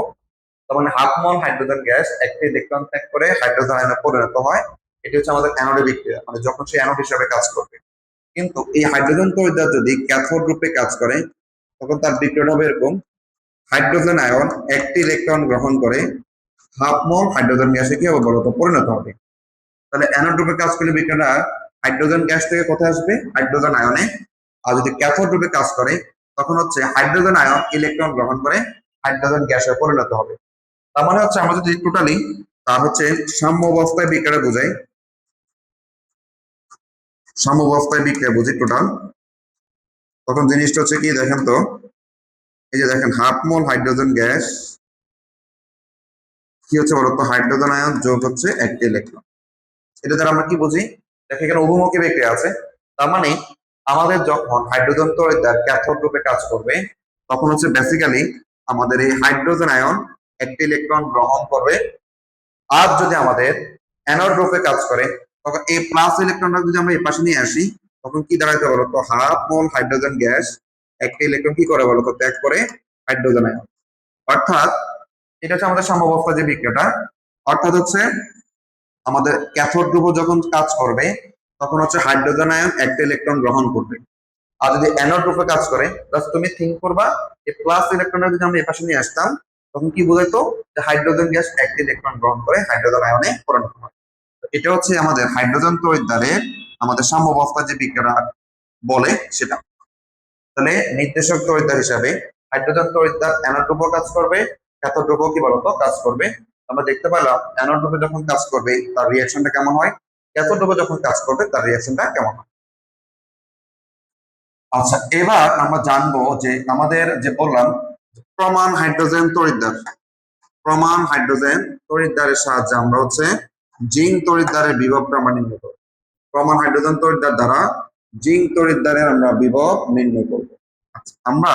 তার মানে হাফ মল হাইড্রোজেন গ্যাস একটি ইলেকট্রন ত্যাগ করে হাইড্রোজেন আয়নে পরিণত হয়। এটি হচ্ছে আমাদের অ্যানোডে বিক্রিয়া, মানে যখন সে অ্যানোড হিসাবে কাজ করবে। কিন্তু এই হাইড্রোজেন তড়িৎদ্বার যদি ক্যাথোড রূপে কাজ করে তখন তার বিক্রিয়া হবে এরকম: হাইড্রোজেন আয়ন একটি ইলেকট্রন গ্রহণ করে হাফ মোল হাইড্রোজেন গ্যাসে কি হবে বলতো, পরিণত হবে। তাহলে অ্যানোড রূপে কাজ করলে বিক্রিয়াটা হাইড্রোজেন গ্যাস থেকে কোথায় আসবে, হাইড্রোজেন আয়নে। আর যদি ক্যাথোড রূপে কাজ করে তখন হচ্ছে হাইড্রোজেন আয়ন ইলেকট্রন গ্রহণ করে হাইড্রোজেন গ্যাসে পরিণত হবে। তার মানে হচ্ছে আমরা যদি টোটালি তার হচ্ছে সাম্য অবস্থায় বিক্রিয়া বোঝাই, সাম্য অবস্থায় বিক্রিয়া বুঝি টোটাল, তখন জিনিসটা হচ্ছে কি দেখেন তো, এই যে দেখেন হাফ মোল হাইড্রোজেন গ্যাস কি হচ্ছে বলতো, হাইড্রোজেন আয়ন যোগ হচ্ছে একটি ইলেকট্রন। এটা দ্বারা আমরা কি বুঝি, দেখে এখানে উভমুখী বিক্রিয়া আছে। তার মানে আমাদের যখন হাইড্রোজেন তড়িৎদ্বার ক্যাথোড রূপে কাজ করবে তখন হচ্ছে বেসিক্যালি আমাদের এই হাইড্রোজেন আয়ন একটি ইলেকট্রন গ্রহণ করবে। আর যদি আমাদের অ্যানোড রূপে কাজ করে তখন এই প্লাস ইলেকট্রনটা যদি আমরা এই পাশে নিয়ে আসি তখন কি দাঁড়াইতে বলতো, হাফ মোল হাইড্রোজেন গ্যাস একটি ইলেকট্রন কি করে বলতো, ত্যাগ করে হাইড্রোজেন আয়ন। অর্থাৎ এটা হচ্ছে আমাদের সাম্যাবস্থা যে বিক্রিয়াটা, অর্থাৎ হচ্ছে আমাদের ক্যাথোড গ্রুপ যখন কাজ করবে তখন হচ্ছে হাইড্রোজেন আয়ন একটা ইলেকট্রন গ্রহণ করবে। আর যদি অ্যানোড গ্রুপে কাজ করে জাস্ট তুমি থিঙ্ক করবা যে প্লাস ইলেকট্রনটা যদি আমরা এই পাশে নিয়ে আসতাম তখন কি বোঝাইতো, যে হাইড্রোজেন গ্যাস একটা ইলেকট্রন গ্রহণ করে হাইড্রোজেন আয়নে পরিণত হয়। এটা হচ্ছে আমাদের হাইড্রোজেন তড়িৎদ্বারের আমাদের সাম্যাবস্থা যে বিক্রিয়াটা বলে সেটা। তাহলে নির্দেশক তড়িৎদ্বার হিসাবে হাইড্রোজেন তড়িৎদ্বার অ্যানোড গ্রুপও কাজ করবে, ক্যাথোড গ্রুপও কি বলতো কাজ করবে। আমরা দেখতে পেলাম অ্যানোড গ্রুপে যখন কাজ করবে তার রিঅ্যাকশনটা কেমন হয়, ক্যাথোড গ্রুপে যখন কাজ করবে তার রিঅ্যাকশনটা কেমন হয়। আচ্ছা, এবার আমরা জানবো যে আমাদের যে বললাম প্রমাণ হাইড্রোজেন তড়িৎদ্বার, প্রমাণ হাইড্রোজেন তড়িৎদ্বারের সাহায্যে আমরা হচ্ছে জিঙ্ক তড়িৎদ্বারের বিভবটা আমরা নির্ণয় করব। প্রমাণ হাইড্রোজেন তড়িৎদ্বার দ্বারা জিঙ্ক তড়িৎদ্বারের আমরা বিভব নির্ণয় করব। আচ্ছা, আমরা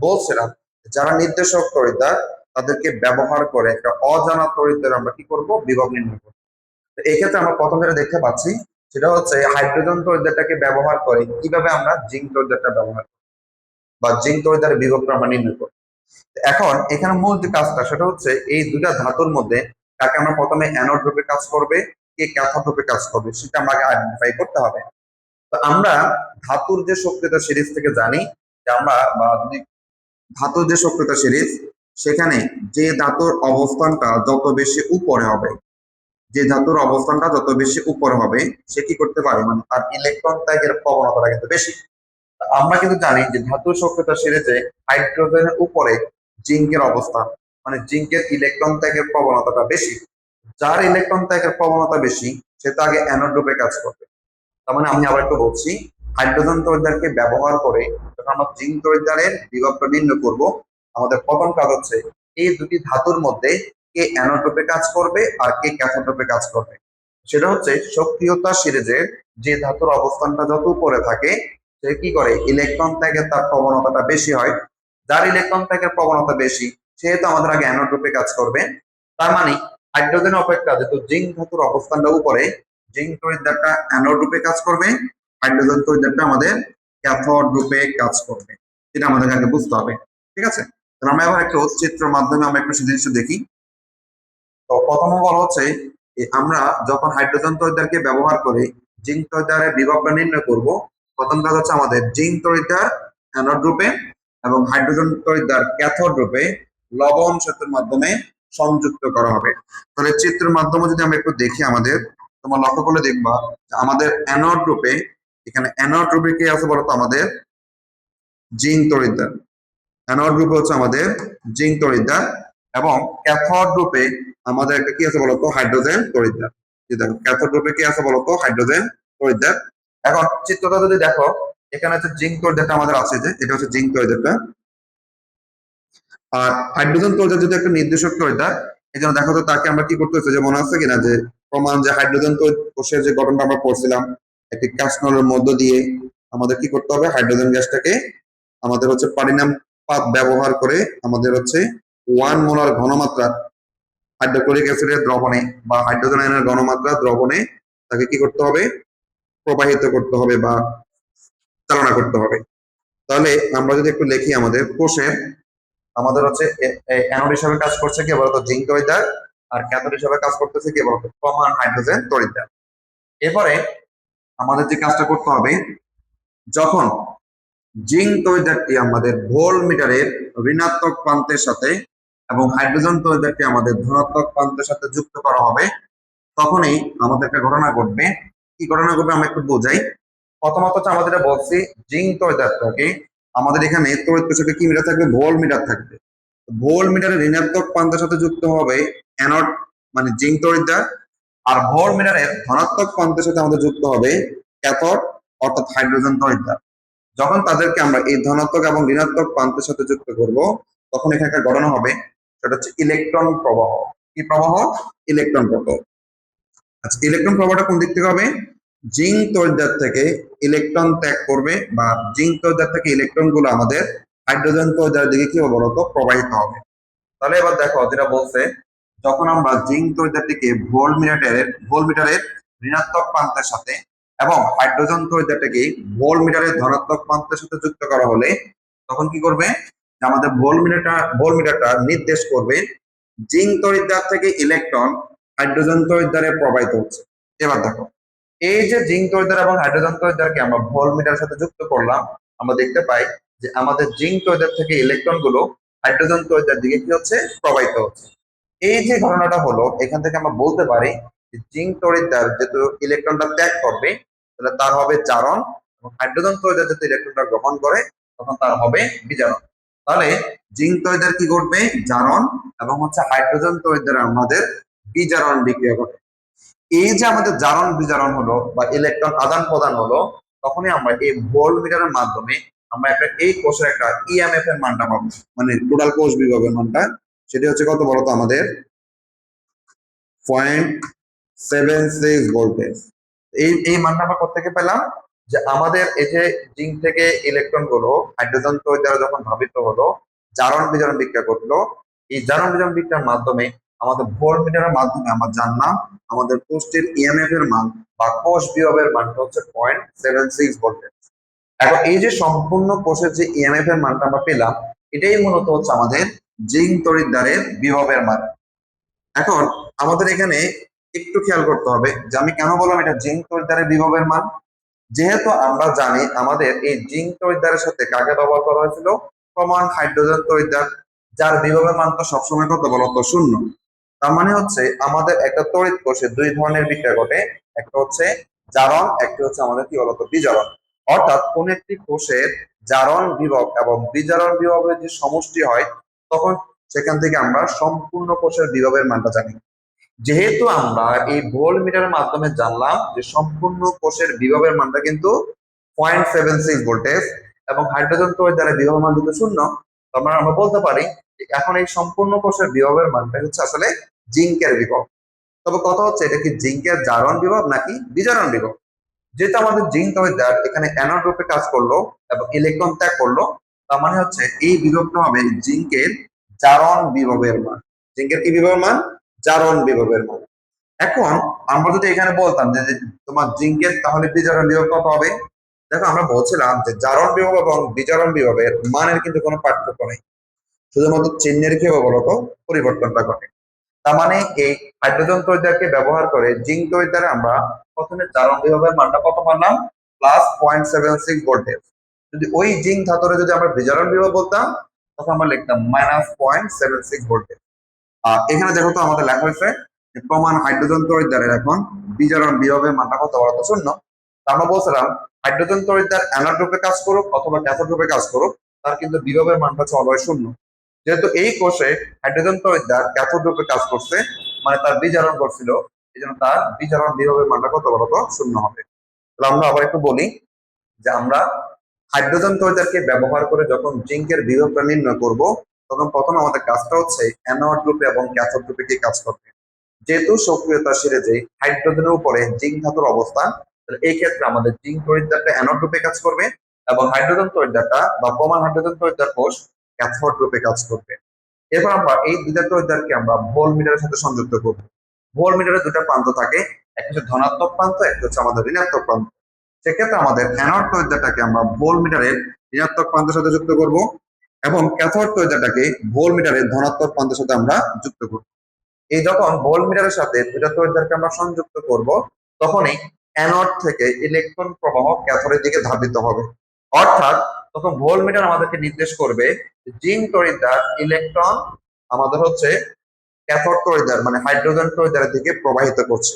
বলছিলাম যারা নির্দেশক তড়িৎদ্বার তাদেরকে ব্যবহার করে একটা অজানা তড়িৎদ্বার আমরা কি করব, বিভব নির্ণয় করব। এই ক্ষেত্রে আমরা প্রথম যেটা দেখতে পাচ্ছি সেটা হচ্ছে হাইড্রোজেন তড়িৎদ্বারটাকে ব্যবহার করে কিভাবে আমরা জিঙ্ক তড়িৎদ্বারটা ব্যবহার করব বা জিঙ্ক তড়িৎদ্বারের বিভবটা আমরা নির্ণয় করব। এখন এখানে মূল যে কাজটা সেটা হচ্ছে এই দুটা ধাতুর মধ্যে কাকে আমরা প্রথমে অ্যানোড রূপে কাজ করবে, কে ক্যাথোড রূপে কাজ করবে সেটা আমাকে আইডেন্টিফাই করতে হবে। তো আমরা ধাতুর যে সক্রিয়তা সিরিজ থেকে জানি যে আমরা বা যদি ধাতুর যে সক্রিয়তা সিরিজ সেখানে যে ধাতুর অবস্থানটা যত বেশি উপরে হবে, যে ধাতুর অবস্থানটা যত বেশি উপরে হবে সে কি করতে পারে, মানে তার ইলেকট্রন ত্যাগের প্রবণতাটা কিন্তু বেশি। আমরা কিন্তু জানি যে ধাতু সক্রিয়তা সিরিজে হাইড্রোজেনের উপরে জিঙ্কের অবস্থান, মানে জিঙ্কের ইলেকট্রন ত্যাগের প্রবণতাটা বেশি। যার ইলেকট্রন ত্যাগের প্রবণতা বেশি সে তো আগে অ্যানোড রূপে কাজ করবে। তার মানে আমি আবার একটু বলছি, হাইড্রোজেন তড়িৎদ্বারকে ব্যবহার করে যখন আমরা জিঙ্ক তড়িৎদ্বারের বিভবটা নির্ণয় করব আমাদের প্রথম কাজ হচ্ছে এই দুটি ধাতুর মধ্যে কে অ্যানোড রূপে কাজ করবে আর কে ক্যাথোড রূপে কাজ করবে। সেটা হচ্ছে সক্রিয়তা সিরিজের যে ধাতুর অবস্থানটা যত উপরে থাকে সে কি করে, ইলেকট্রন ত্যাগের তার প্রবণতাটা বেশি হয়। যার ইলেকট্রন ত্যাগের প্রবণতা বেশি সেহেতু আমাদের আগে অ্যানোড রূপে কাজ করবে। তার মানে হাইড্রোজেন অপেক্ষা যেহেতু জিঙ্ক ধাতুর অবস্থানটা উপরে, জিঙ্ক তড়িৎদ্বারটা অ্যানোড রূপে কাজ করবে, হাইড্রোজেন তড়িৎদ্বারটা আমাদের ক্যাথোড রূপে কাজ করবে। এটা আমাদের আগে বুঝতে হবে। ঠিক আছে, তাহলে আমরা এবার একটু চিত্রের মাধ্যমে আমরা একটু সেই জিনিসটা দেখি। তো প্রথম বলা হচ্ছে আমরা যখন হাইড্রোজেন তড়িৎদ্বারকে ব্যবহার করে জিঙ্ক তড়িৎদ্বারের বিভবটা নির্ণয় করব, প্রথম কাজ হচ্ছে আমাদের জিঙ্ক তড়িৎদ্বার অ্যানোড রূপে এবং হাইড্রোজেন তড়িৎদ্বার ক্যাথোড রূপে লবণ সেতুর মাধ্যমে সংযুক্ত করা হবে। তাহলে চিত্রের মাধ্যমে যদি আমরা একটু দেখি আমাদের, তোমার লক্ষ্য করলে দেখবা আমাদের অ্যানোড রূপে, এখানে অ্যানোড রূপে কি আছে বলতো, আমাদের জিঙ্ক তড়িৎদ্বার। অ্যানোড রূপে হচ্ছে আমাদের জিঙ্ক তড়িৎদ্বার এবং ক্যাথোড রূপে আমাদের একটা কি আছে বলতো, হাইড্রোজেন তড়িৎদ্বার। দেখো ক্যাথোড রূপে কি আছে বলতো, হাইড্রোজেন তড়িৎদ্বার। এখন চিত্রটা যদি দেখো এখানে হচ্ছে জিঙ্ক তড়িৎদ্বারটা আমাদের আছে, যে এটা হচ্ছে জিঙ্ক তড়িৎদ্বারটা। আর হাইড্রোজেন তড়িৎদ্বার যদি একটা নির্দেশক তড়িৎদ্বার, এই জন্য দেখো তো তাকে আমরা কি করতে হচ্ছে, যে মনে আছে কিনা যে প্রমাণ যে হাইড্রোজেন কোষের যে গঠনটা আমরা পড়ছিলাম, একটি কাঁচনলের মধ্য দিয়ে আমাদের কি করতে হবে, হাইড্রোজেন গ্যাসটাকে আমাদের হচ্ছে পরিণাম পাত ব্যবহার করে আমাদের হচ্ছে 1 মোলার ঘনমাত্রা হাইড্রোক্লোরিক অ্যাসিডের দ্রবণে বা হাইড্রোজেন আয়নের ঘনমাত্রা দ্রবণে তাকে কি করতে হবে, প্রবাহিত করতে হবে বা চালনা করতে হবে। তাহলে আমরা যদি একটু লিখি, আমাদের কোষে আমাদের হচ্ছে অ্যানোড হিসাবে কাজ করছে কি বলতো জিঙ্ক তড়িৎদ্বার, আর ক্যাথোড হিসাবে কাজ করতেছে কি বলতো প্রমাণ হাইড্রোজেন তড়িৎদ্বার। এরপরে আমাদের যে কাজটা করতে হবে, যখন জিঙ্ক তড়িৎদ্বারটি আমাদের ভোল্ট মিটারের ঋণাত্মক প্রান্তের সাথে এবং হাইড্রোজেন তড়িৎদ্বারটি আমাদের ধনাত্মক প্রান্তের সাথে যুক্ত করা হবে, তখনই আমাদের একটা ঘটনা ঘটবে। কি ঘটনা ঘটবে আমরা একটু বোঝাই। প্রথমত হচ্ছে আমাদের বলছি জিঙ্ক তড়িৎদ্বারটাকে আমাদের এখানে তড়িৎ কোষকে কি মিটার থাকবে, ভোল্ট মিটার থাকবে। ভোল্ট মিটারের ঋণাত্মক প্রান্তের সাথে যুক্ত হবে অ্যানোড মানে জিঙ্ক তড়িৎদ্বার, আর ভোল্ট মিটারের ধনাত্মক প্রান্তের সাথে আমাদের যুক্ত হবে ক্যাথোড অর্থাৎ হাইড্রোজেন তড়িৎদ্বার। যখন তাদেরকে আমরা এই ধনাত্মক এবং ঋণাত্মক প্রান্তের সাথে যুক্ত করব, তখন এখানে একটা ঘটনা হবে, সেটা হচ্ছে ইলেকট্রন প্রবাহ। কি প্রবাহ? ইলেকট্রন প্রবাহ। আচ্ছা, ইলেকট্রন প্রবাহটা কোন দিক থেকে হবে? জিঙ্ক তড়িৎদ্বার থেকে ইলেকট্রন ত্যাগ করবে বা জিঙ্ক তড়িৎদ্বার থেকে ইলেকট্রন গুলো আমাদের হাইড্রোজেন তড়িৎদ্বারের দিকে কি হবে বলতো, প্রবাহিত হবে। তাহলে এবার দেখো যেটা বলছে, যখন আমরা জিঙ্ক তড়িৎদ্বারটিকে ভোল্টমিটারের ঋণাত্মক প্রান্তের সাথে এবং হাইড্রোজেন তড়িৎদ্বারটিকে ভোল্টমিটারের ধনাত্মক প্রান্তের সাথে যুক্ত করা হলে, তখন কি করবে, যে আমাদের ভোল্টমিটারটা নির্দেশ করবে জিঙ্ক তড়িৎদ্বার থেকে ইলেকট্রন হাইড্রোজেন তড়িৎদ্বারে প্রবাহিত হচ্ছে। এবার দেখো, এই যে জিঙ্ক তড়িৎদ্বার এবং হাইড্রোজেন তড়িৎদ্বারকে আমরা ভোল্টমিটারের সাথে যুক্ত করলাম, আমরা দেখতে পাই যে আমাদের জিঙ্ক তড়িৎদ্বার থেকে ইলেকট্রন গুলো হাইড্রোজেন তড়িৎদ্বার দিকে কি হচ্ছে, প্রবাহিত হচ্ছে। এই যে ঘটনাটা হলো, এখান থেকে আমরা বলতে পারি যে জিঙ্ক তড়িৎদ্বার যেহেতু ইলেকট্রনটা ত্যাগ করবে, তাহলে তার হবে জারণ, এবং হাইড্রোজেন তড়িৎদ্বার যেহেতু ইলেকট্রনটা গ্রহণ করে, তখন তার হবে বিজারণ। তাহলে জিঙ্ক তড়িৎদ্বার কি ঘটবে, জারণ, এবং হচ্ছে হাইড্রোজেন তড়িৎদ্বারে আমাদের বিজারণ বিক্রিয়া ঘটে। এই যে আমাদের জারণ বিজারণ হলো বা ইলেকট্রন আদান প্রদান হলো, তখনই আমরা এই ভোল্ট মিটারের মাধ্যমে আমরা একটা এই কোষের একটা ইএমএফ এর মানটা পাবো, মানে টোটাল কোষ বিভবের মানটা। সেটি হচ্ছে কত বলতো আমাদের 0.76 ভোল্টেজ। এই মানটা আমরা কোথেকে পেলাম, যে আমাদের এই যে জিঙ্ক থেকে ইলেকট্রন গুলো হাইড্রোজেন তড়িৎদ্বারা যখন ধাবিত হলো, জারণ বিজারণ বিক্রিয়া ঘটলো, এই জারণ বিজারণ বিক্রিয়ার মাধ্যমে আমাদের ভোল্ট মিটারের মাধ্যমে আমরা জানলাম আমাদের কোষটির ইএমএফ এর মান বা কোষ বিভবের মানটা হচ্ছে 0.76 ভোল্টেজ। এখন এই যে সম্পূর্ণ কোষের যে ইএমএফ এর মানটা আমরা পেলাম, এটাই মূলত হচ্ছে আমাদের জিঙ্ক তড়িৎদ্বারের বিভবের মান। এখন আমাদের এখানে একটু খেয়াল করতে হবে যে আমি কেন বললাম এটা জিঙ্ক তড়িৎদ্বারের বিভবের মান। যেহেতু আমরা জানি আমাদের এই জিঙ্ক তড়িৎদ্বারের সাথে কাকে ব্যবহার করা হয়েছিল, প্রমাণ হাইড্রোজেন তড়িৎদ্বার, যার বিভবের মান তো সবসময় কত বলতো, শূন্য। তার মানে হচ্ছে আমাদের একটা তড়িৎ কোষে দুই ধরনের বিক্রিয়া ঘটে, একটা হচ্ছে জারণ, একটা হচ্ছে আমাদের কি বলতো, বিজারণ। অর্থাৎ কোন একটি কোষের জারণ বিভব এবং বিজারণ বিভবের যে সমষ্টি হয়, তখন সেখান থেকে আমরা সম্পূর্ণ কোষের বিভবের মানটা জানি। যেহেতু আমরা এই ভোল্ট মিটারের মাধ্যমে জানলাম যে সম্পূর্ণ কোষের বিভবের মানটা কিন্তু 0.76 ভোল্টেজ এবং হাইড্রোজেন তড়িৎদ্বারের বিভবের মান কিন্তু শূন্য, তার আমরা বলতে পারি এখন এই সম্পূর্ণ কোষের বিভবের মানটা হচ্ছে আসলে জিঙ্কের বিভব। তবে কথা হচ্ছে এটা কি জিঙ্কের জারণ বিভব নাকি বিজারণ বিভব। যেহেতু আমাদের জিঙ্ক তড়িৎদ্বার এখানে অ্যানোড রূপে কাজ করলো এবং ইলেকট্রন ত্যাগ করলো, তার মানে হচ্ছে এই বিভবটা হবে জিঙ্কের জারণ বিভবের মান। জিঙ্কের কি বিভবের মান? জারণ বিভবের মান। এখন আমরা যদি এখানে বলতাম যে তোমার জিঙ্কের তাহলে বিজারণ বিভব কত হবে, দেখো আমরা বলছিলাম যে জারণ বিভব এবং বিজারণ বিভবের মানের কিন্তু কোনো পার্থক্য নেই, শুধুমাত্র চিহ্নের কি হবে বলতো, পরিবর্তনটা ঘটে। তার মানে এই হাইড্রোজেন তড়িৎদ্বারকে ব্যবহার করে জিঙ্ক তড়িৎদ্বারে আমরা প্রথমে জারণ বিভবের মানটা কত পারলাম, প্লাস 0.76 ভোল্টেজ। যদি ওই জিঙ্ক ধাতুরে যদি আমরা বিজারণ বিভব বলতাম, তখন আমরা লিখতাম -0.76 ভোল্টেজ। আর এখানে দেখো তো আমাদের লেখা হয়েছে যে প্রমাণ হাইড্রোজেন তড়িৎদ্বারের এখন বিজারণ বিভবের মানটা কত বলতো, শূন্য। আমরা বলছিলাম হাইড্রোজেন তড়িৎদ্বার অ্যানোড রূপে কাজ করুক অথবা ক্যাথোড রূপে কাজ করুক, তার কিন্তু বিভবের মানটা হচ্ছে অলওয়েজ শূন্য। যেহেতু এই কোষে হাইড্রোজেন তড়িৎদ্বার ক্যাথোড রূপে কাজ করছে, মানে তার বিজারণ করছিল, এই জন্য তার বিজারণ বিভবের মানটা কত বলতো, শূন্য হবে। তাহলে আমরা আবার একটু বলি যে আমরা হাইড্রোজেন তড়িৎদ্বারকে ব্যবহার করে যখন জিঙ্কের বিভবটা নির্ণয় করব, তখন প্রথম আমাদের কাজটা হচ্ছে অ্যানোড রূপে এবং ক্যাথোড রূপে কি কাজ করবে। যেহেতু সক্রিয়তা সিরিজে হাইড্রোজেনের উপরে জিঙ্ক ধাতুর অবস্থান, তাহলে এই ক্ষেত্রে আমাদের জিঙ্ক তড়িৎদ্বারটা অ্যানোড রূপে কাজ করবে এবং হাইড্রোজেন তড়িৎদ্বারটা বা প্রমাণ হাইড্রোজেন তড়িৎদ্বার কোষ ক্যাথোড রূপে কাজ করবে। এরপর আমরা এই দুইটা তড়িৎদ্বারকে আমরা ভোল্টমিটারের সাথে সংযুক্ত করব। ভোল্টমিটারের দুটো প্রান্ত থাকে, একটা হচ্ছে ধনাত্মক প্রান্ত, একটা হচ্ছে আমাদের ঋণাত্মক প্রান্ত। সেক্ষেত্রে আমাদের অ্যানোড তড়িৎদ্বারটাকে আমরা ভোল্টমিটারের ঋণাত্মক প্রান্তের সাথে যুক্ত করব এবং ক্যাথোড তড়িৎদ্বারটাকে ভোল্টমিটারের ধনাত্মক প্রান্তের সাথে আমরা যুক্ত করব। এই যখন ভোল্টমিটারের সাথে দুটা তড়িৎদ্বারকে আমরা সংযুক্ত করব, তখনই অ্যানোড থেকে ইলেকট্রন প্রবাহ ক্যাথোডের দিকে ধাবিত হবে। অর্থাৎ তখন ভোল্টমিটার আমাদেরকে নির্দেশ করবে জিঙ্ক তড়িৎদ্বার ইলেকট্রন আমাদের হচ্ছে ক্যাথোড তড়িৎদ্বার মানে হাইড্রোজেন তড়িৎদ্বারের দিকে প্রবাহিত করছে।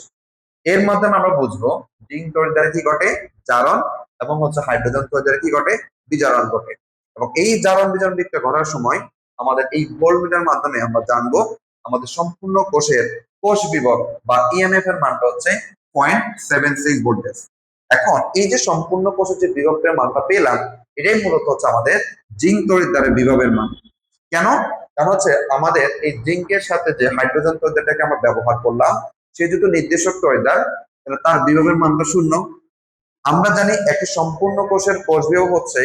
এর মাধ্যমে আমরা বুঝবো জিঙ্ক তড়িৎদ্বারে কি ঘটে, জারণ, এবং হচ্ছে হাইড্রোজেন তড়িৎদ্বারে কি ঘটে, বিজারণ ঘটে। এবং এই জারণ বিজারণ বিক্রিয়া ঘটার সময় আমাদের এই ভোল্টমিটার মাধ্যমে আমরা জানবো আমাদের সম্পূর্ণ কোষের কোষ বিভব বা ইএমএফ এর মানটা হচ্ছে 0.76 ভোল্টেজ। এখন এই যে সম্পূর্ণ কোষের যে বিভবের মানটা পেলাম, এটাই মূলত হচ্ছে আমাদের জিঙ্ক তড়িৎদ্বারের বিভবের মান। কেন? কারণ হচ্ছে আমাদের এই জিঙ্কের সাথে যে হাইড্রোজেন তড়িৎদ্বারটাকে আমরা ব্যবহার করলাম, সে যেহেতু নির্দেশক তড়িৎদ্বার, তাহলে তার বিভবের মানটা শূন্য। আমরা জানি একটি সম্পূর্ণ কোষের কোষ বিভব হচ্ছে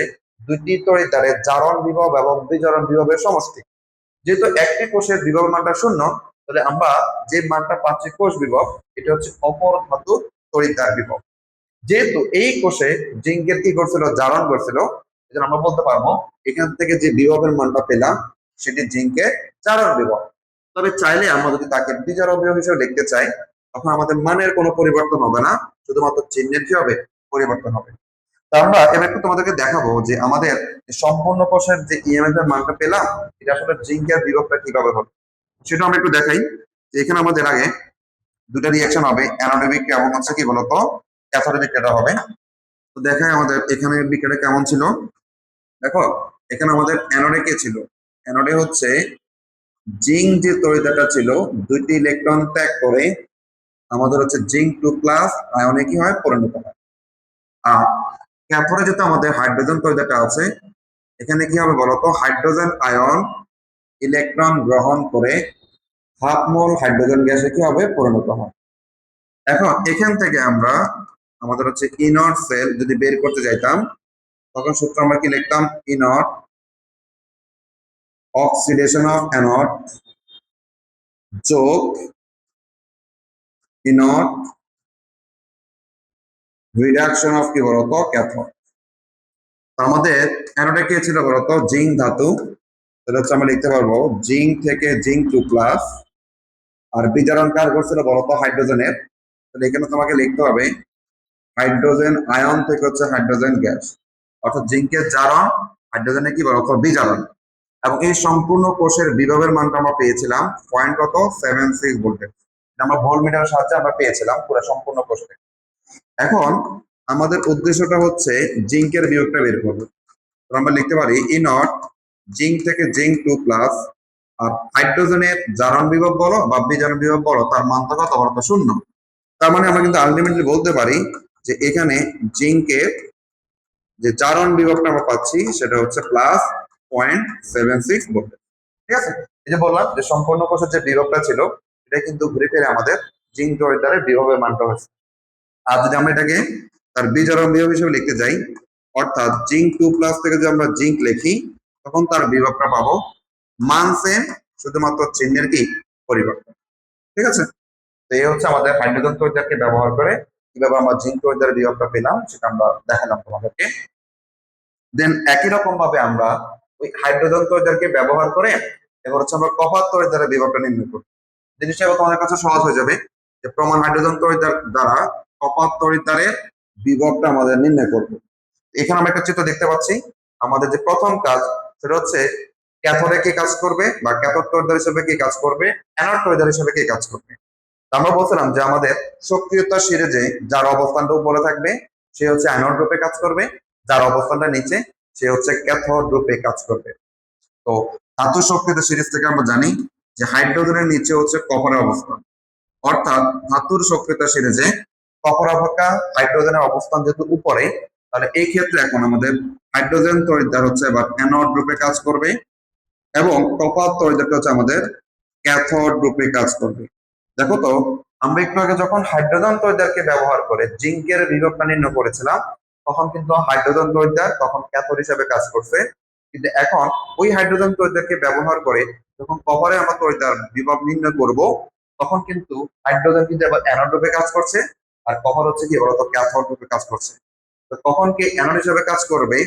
দুইটি তড়িৎদ্বারের জারণ বিভব এবং বিজারণ বিভবের সমষ্টি। যেহেতু একটি কোষের বিভব মানটা শূন্য, তাহলে আমরা যে মানটা পাচ্ছি কোষ বিভব, এটা হচ্ছে অপর ধাতু তড়িৎদ্বার বিভব। যেহেতু এই কোষে জিঙ্কের কি করছিল, জারণ করছিল, এজন্য আমরা বলতে পারবো এখান থেকে যে বিভবের মানটা পেলাম সেটি জিঙ্কের জারণ বিভব। তবে চাইলে আমরা যদি তাকে বিজারণ বিভব হিসেবে লিখতে চাই, তখন আমাদের মানের কোনো পরিবর্তন হবে না, শুধুমাত্র চিহ্নের কি হবে, পরিবর্তন হবে। তা আমরা এবার একটু তোমাদেরকে দেখাবো যে আমাদের সম্পূর্ণ কোষের যে ইএমএফ এর মানটা পেলাম, এটা আসলে জিঙ্কের বিভবটা কিভাবে হবে সেটা আমরা একটু দেখাই। যে এখানে আমাদের আগে দুটা রিঅ্যাকশন হবে, অ্যানোডে বিক্রিয়া এবং হচ্ছে কি বলতো ক্যাথোডে বিক্রিয়াটা হবে। তো দেখাই আমাদের এখানে বিক্রিয়াটা কেমন ছিল। দেখো এখানে আমাদের অ্যানোডে কে ছিল, অ্যানোডে হচ্ছে জিঙ্ক যে তড়িৎদ্বারটা ছিল দুইটি ইলেকট্রন ত্যাগ করে আমাদের হচ্ছে জিঙ্ক 2+ আয়নে কি হয়, পরিণত হয়। আর ক্যাথোডে যেটা আমাদের হাইড্রোজেন তড়িৎদ্বারটা আছে, এখানে কি হবে বলতো, হাইড্রোজেন আয়ন ইলেকট্রন গ্রহণ করে হাফ মোল হাইড্রোজেন গ্যাসে কি হবে, পরিণত হয়। এখন এখান থেকে আমরা আমাদের হচ্ছে ইনট সেল যদি বের করতে যাইতাম, তখন সূত্র আমরা কি লিখতাম, ইনট অক্সিডেশন অফ অ্যানোড যোগ ইনট রিডাকশন অফ কি বলতো, ক্যাথোড। আমাদের অ্যানোডে কে ছিল বলতো, জিঙ্ক ধাতু, তাহলে হচ্ছে আমরা লিখতে পারবো জিঙ্ক থেকে জিঙ্ক 2+, আর বিজারণ কার করছিল বলতো, হাইড্রোজেনের। তাহলে এখানে তোমাকে লিখতে হবে হাইড্রোজেন আয়ন থেকে হচ্ছে হাইড্রোজেন গ্যাস, অর্থাৎ জিঙ্কের জারণ, হাইড্রোজেনের কি বলতো, বিজারণ। এবং এই সম্পূর্ণ কোষের বিভবের মানটা আমরা পেয়েছিলাম পয়েন্ট কত, 76 ভোল্টেজ। আমরা ভোল্টমিটারের সাহায্যে আমরা পেয়েছিলাম পুরো সম্পূর্ণ কোষ থেকে। এখন আমাদের উদ্দেশ্যটা হচ্ছে জিঙ্কের বিভবটা বের করবো। আমরা লিখতে পারি ই নট জিঙ্ক থেকে জিঙ্ক 2+, আর হাইড্রোজেনের জারণ বিভব বলো বা বিজারণ বিভব বলো, তার মান তো কত বলতো, শূন্য। তার মানে আমরা কিন্তু আলটিমেটলি বলতে পারি যে এখানে জিঙ্কের যে জারণ বিভবটা আমরা পাচ্ছি সেটা হচ্ছে +0.76 ভোল্ট। ঠিক আছে, এই যে বললাম যে সম্পূর্ণ কোষের যে বিভবটা ছিল, এটা কিন্তু ঘুরে ফিরে আমাদের জিঙ্ক তড়িৎদ্বারের বিভবের মানটা হচ্ছে। আর যদি আমরা এটাকে তার বিজারণ বিভব হিসেবে লিখতে যাই, অর্থাৎ জিঙ্ক 2+ থেকে যদি আমরা জিঙ্ক লিখি, তখন তার বিভবটা পাবো মান সেম, শুধুমাত্র চিহ্নের কি পরিবর্তন। ঠিক আছে, তো এই হচ্ছে আমাদের হাইড্রোজেন তড়িৎদ্বারকে ব্যবহার করে কিভাবে আমরা জিঙ্ক তড়িৎদ্বারের বিভবটা পেলাম সেটা আমরা দেখালাম তোমাদেরকে। দেন একই রকম ভাবে আমরা ওই হাইড্রোজেন তড়িৎদ্বারকে ব্যবহার করে এবার হচ্ছে আমরা কপার তড়িৎদ্বারের বিভবটা নির্ণয় করব। জিনিসটা তোমাদের কাছে সহজ হয়ে যাবে যে প্রমাণ হাইড্রোজেন তড়িৎদ্বার দ্বারা কপার তড়িৎদ্বারের বিভবটা আমাদের নির্ণয় করব। এখানে আমরা একটা চিত্র দেখতে পাচ্ছি। আমাদের যে প্রথম কাজ সেটা হচ্ছে ক্যাথোডে কে কাজ করবে বা ক্যাথোড তড়িৎদ্বার হিসেবে কে কাজ করবে, অ্যানোড তড়িৎদ্বার হিসেবে কে কাজ করবে। আমরা বলছিলাম যে আমাদের সক্রিয়তা সিরিজে যার অবস্থানটা উপরে থাকবে সে হচ্ছে অ্যানোড রূপে কাজ করবে, যার অবস্থানটা নিচে সে হচ্ছে ক্যাথোড রূপে কাজ করবে। তো ধাতু সক্রিয়তা সিরিজ থেকে আমরা জানি যে হাইড্রোজেনের নিচে হচ্ছে কপারের অবস্থান, অর্থাৎ ধাতুর সক্রিয়তা সিরিজে কপার অপেক্ষা হাইড্রোজেনের অবস্থান যেহেতু উপরে, তাহলে এই ক্ষেত্রে এখন আমাদের হাইড্রোজেন তড়িৎদ্বার হচ্ছে এবার অ্যানোড রূপে কাজ করবে এবং কপার তড়িৎদ্বারটা হচ্ছে আমাদের ক্যাথোড রূপে কাজ করবে। দেখো তো আমরা একটু আগে যখন হাইড্রোজেন তড়িৎদ্বারকে ব্যবহার করে জিঙ্কের বিভবটা নির্ণয় করেছিলাম, তখন কিন্তু হাইড্রোজেন তড়িৎদ্বার তখন ক্যাথোড হিসেবে কাজ করছে। কিন্তু এখন ওই হাইড্রোজেন তড়িৎদ্বারকে ব্যবহার করে যখন কপারে আমরা তড়িৎদ্বার বিভব নির্ণয় করব, তখন কিন্তু হাইড্রোজেন কিন্তু এবার অ্যানোড রূপে কাজ করছে, আর কপার হচ্ছে কি বলতো ক্যাথোড রূপে কাজ করছে। তো কখন কি অ্যানোড হিসেবে কাজ করবে,